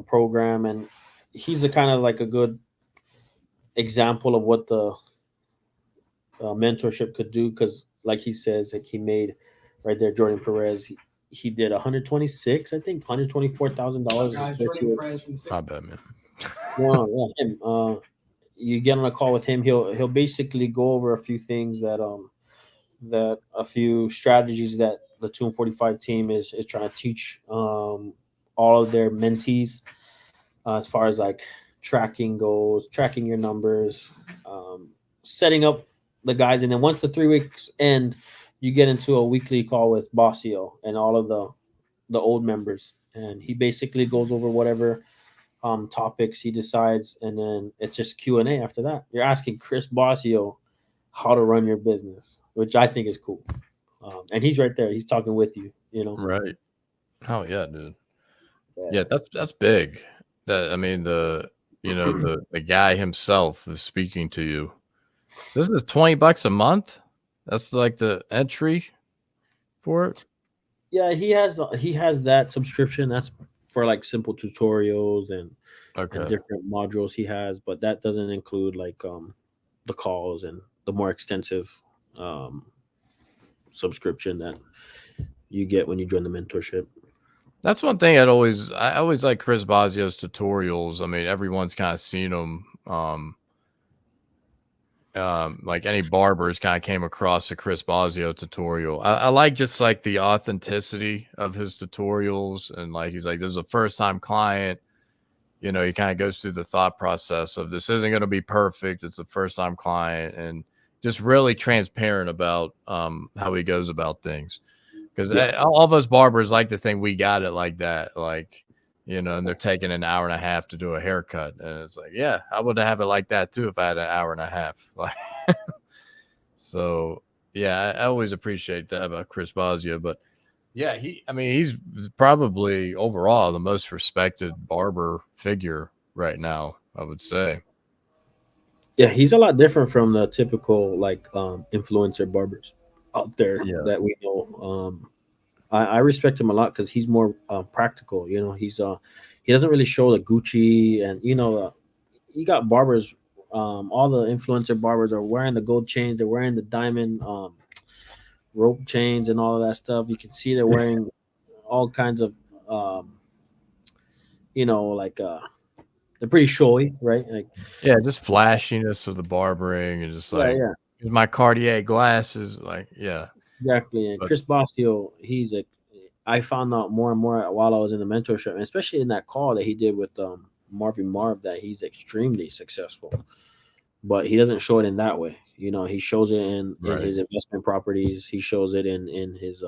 program, and he's a kind of like a good example of what the mentorship could do, because like he says, like he made right there, Jordan Perez, he did $124,000. Not bad, man. Him. You get on a call with him, he'll basically go over a few things that a few strategies that the Tomb45 team is trying to teach all of their mentees as far as like tracking goals, tracking your numbers, setting up the guys. And then once the 3 weeks end, you get into a weekly call with Bossio and all of the old members. And he basically goes over whatever topics he decides. And then it's just Q&A after that. You're asking Chris Bossio how to run your business, which I think is cool. And he's right there. He's talking with you. Right. Oh yeah, dude. Yeah. Yeah, that's big. That I mean the guy himself is speaking to you. So this is $20 a month. That's like the entry for it. Yeah, he has that subscription. That's for like simple tutorials and Okay. different modules he has, but that doesn't include like the calls and the more extensive subscription that you get when you join the mentorship. That's one thing I always like Chris Bosio's tutorials. I mean, everyone's kind of seen them. Like any barbers kind of came across a Chris Bosio tutorial. I like just like the authenticity of his tutorials, and like he's like, there's a first time client. He kind of goes through the thought process of this isn't going to be perfect. It's a first time client, and just really transparent about how he goes about things. Because all of us barbers like to think we got it like that, like, and they're taking an hour and a half to do a haircut. And it's like, yeah, I would have it like that too if I had an hour and a half. Like, so, yeah, I always appreciate that about Chris Bosio. But, yeah, he's probably overall the most respected barber figure right now, I would say. Yeah, he's a lot different from the typical like influencer barbers out there that we know. I respect him a lot because he's more practical. He doesn't really show the Gucci, and you got barbers. All the influencer barbers are wearing the gold chains. They're wearing the diamond rope chains and all of that stuff. You can see they're wearing all kinds of like they're pretty showy, right? Like, yeah, just flashiness of the barbering and just like, here's my Cartier glasses. Like, yeah. Exactly. And Chris Bosio, I found out more and more while I was in the mentorship, and especially in that call that he did with Marvy Marv, that he's extremely successful. But he doesn't show it in that way. He shows it in his investment properties. He shows it in his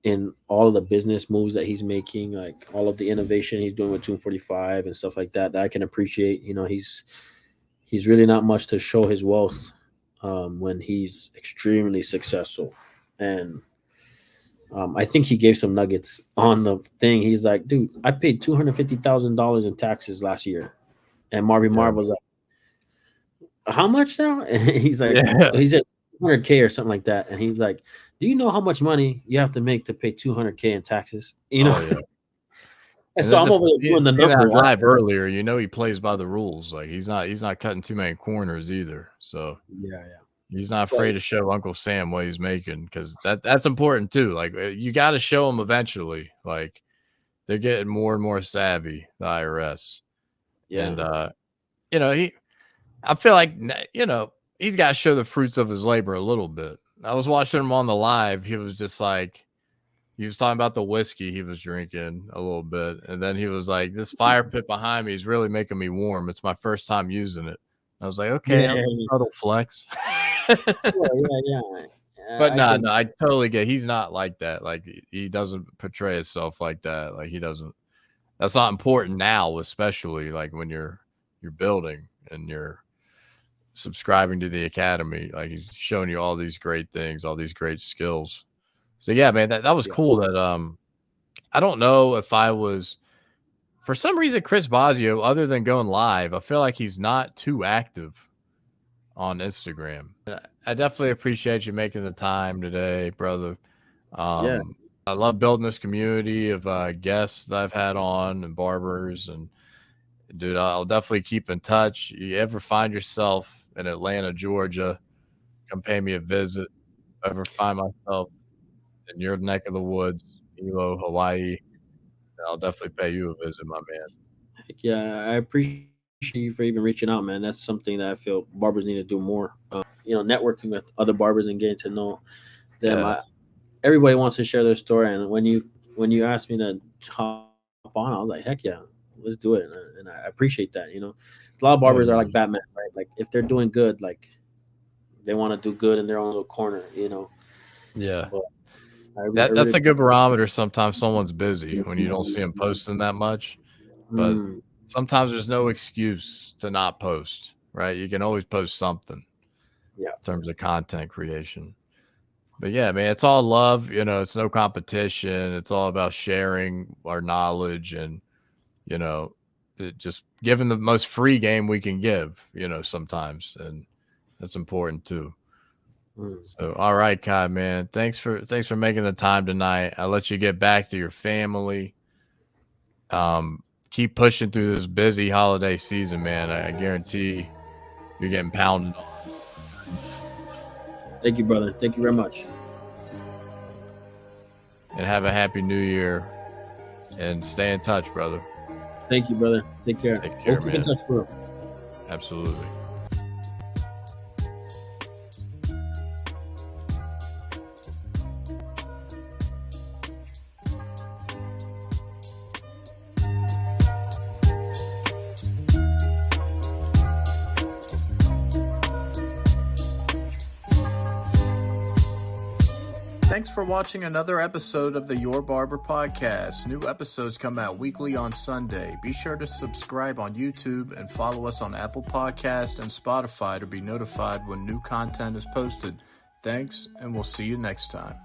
in all of the business moves that he's making, like all of the innovation he's doing with Tomb45 and stuff like that I can appreciate. He's really not much to show his wealth when he's extremely successful. And I think he gave some nuggets on the thing. He's like, dude, I paid $250,000 in taxes last year. And Marvy Marv was like, how much now? And he's like, he said 200K or something like that. And he's like, do you know how much money you have to make to pay 200K in taxes? And so I'm over there doing the numbers live earlier. He plays by the rules. Like he's not cutting too many corners either. So yeah. He's not afraid to show Uncle Sam what he's making, because that's important too. Like you got to show them eventually. Like they're getting more and more savvy, the IRS. Yeah. And I feel like he's got to show the fruits of his labor a little bit. I was watching him on the live. He was just like, he was talking about the whiskey he was drinking a little bit, and then he was like, "This fire pit behind me is really making me warm. It's my first time using it." I was like, "Okay, subtle flex." But no, I totally get. He's not like that. Like he doesn't portray himself like that. Like he doesn't. That's not important now, especially like when you're building and you're subscribing to the academy. Like he's showing you all these great things, all these great skills. So yeah, man, that was cool. That I don't know if I was, for some reason, Chris Bosio, other than going live, I feel like he's not too active on Instagram. I definitely appreciate you making the time today, brother. I love building this community of guests that I've had on and barbers, and dude, I'll definitely keep in touch. You ever find yourself in Atlanta, Georgia, come pay me a visit. If I ever find myself in your neck of the woods, Hilo, Hawaii, I'll definitely pay you a visit, my man. Yeah, I appreciate you for even reaching out, man. That's something that I feel barbers need to do more. Networking with other barbers and getting to know them. Yeah. Everybody wants to share their story, and when you asked me to hop on, I was like, heck yeah, let's do it. And I appreciate that. A lot of barbers are like Batman, right? Like if they're doing good, like they want to do good in their own little corner, Yeah. But that's a good barometer. Sometimes someone's busy when you don't see them posting that much, but sometimes there's no excuse to not post, right? You can always post something in terms of content creation. But yeah, man, it's all love. You know, it's no competition. It's all about sharing our knowledge and, you know, just giving the most free game we can give, you know, sometimes. And that's important too. So, all right, Kai, man, thanks for making the time tonight. I'll let you get back to your family. Keep pushing through this busy holiday season, man. I guarantee you're getting pounded on. Thank you, brother. Thank you very much. And have a happy new year. And stay in touch, brother. Thank you, brother. Take care. Take care, Keep in man. touch, bro. Absolutely. Thanks for watching another episode of the Your Barber podcast. New episodes come out weekly on Sunday. Be sure to subscribe on YouTube and follow us on Apple Podcasts and Spotify to be notified when new content is posted. Thanks, and we'll see you next time.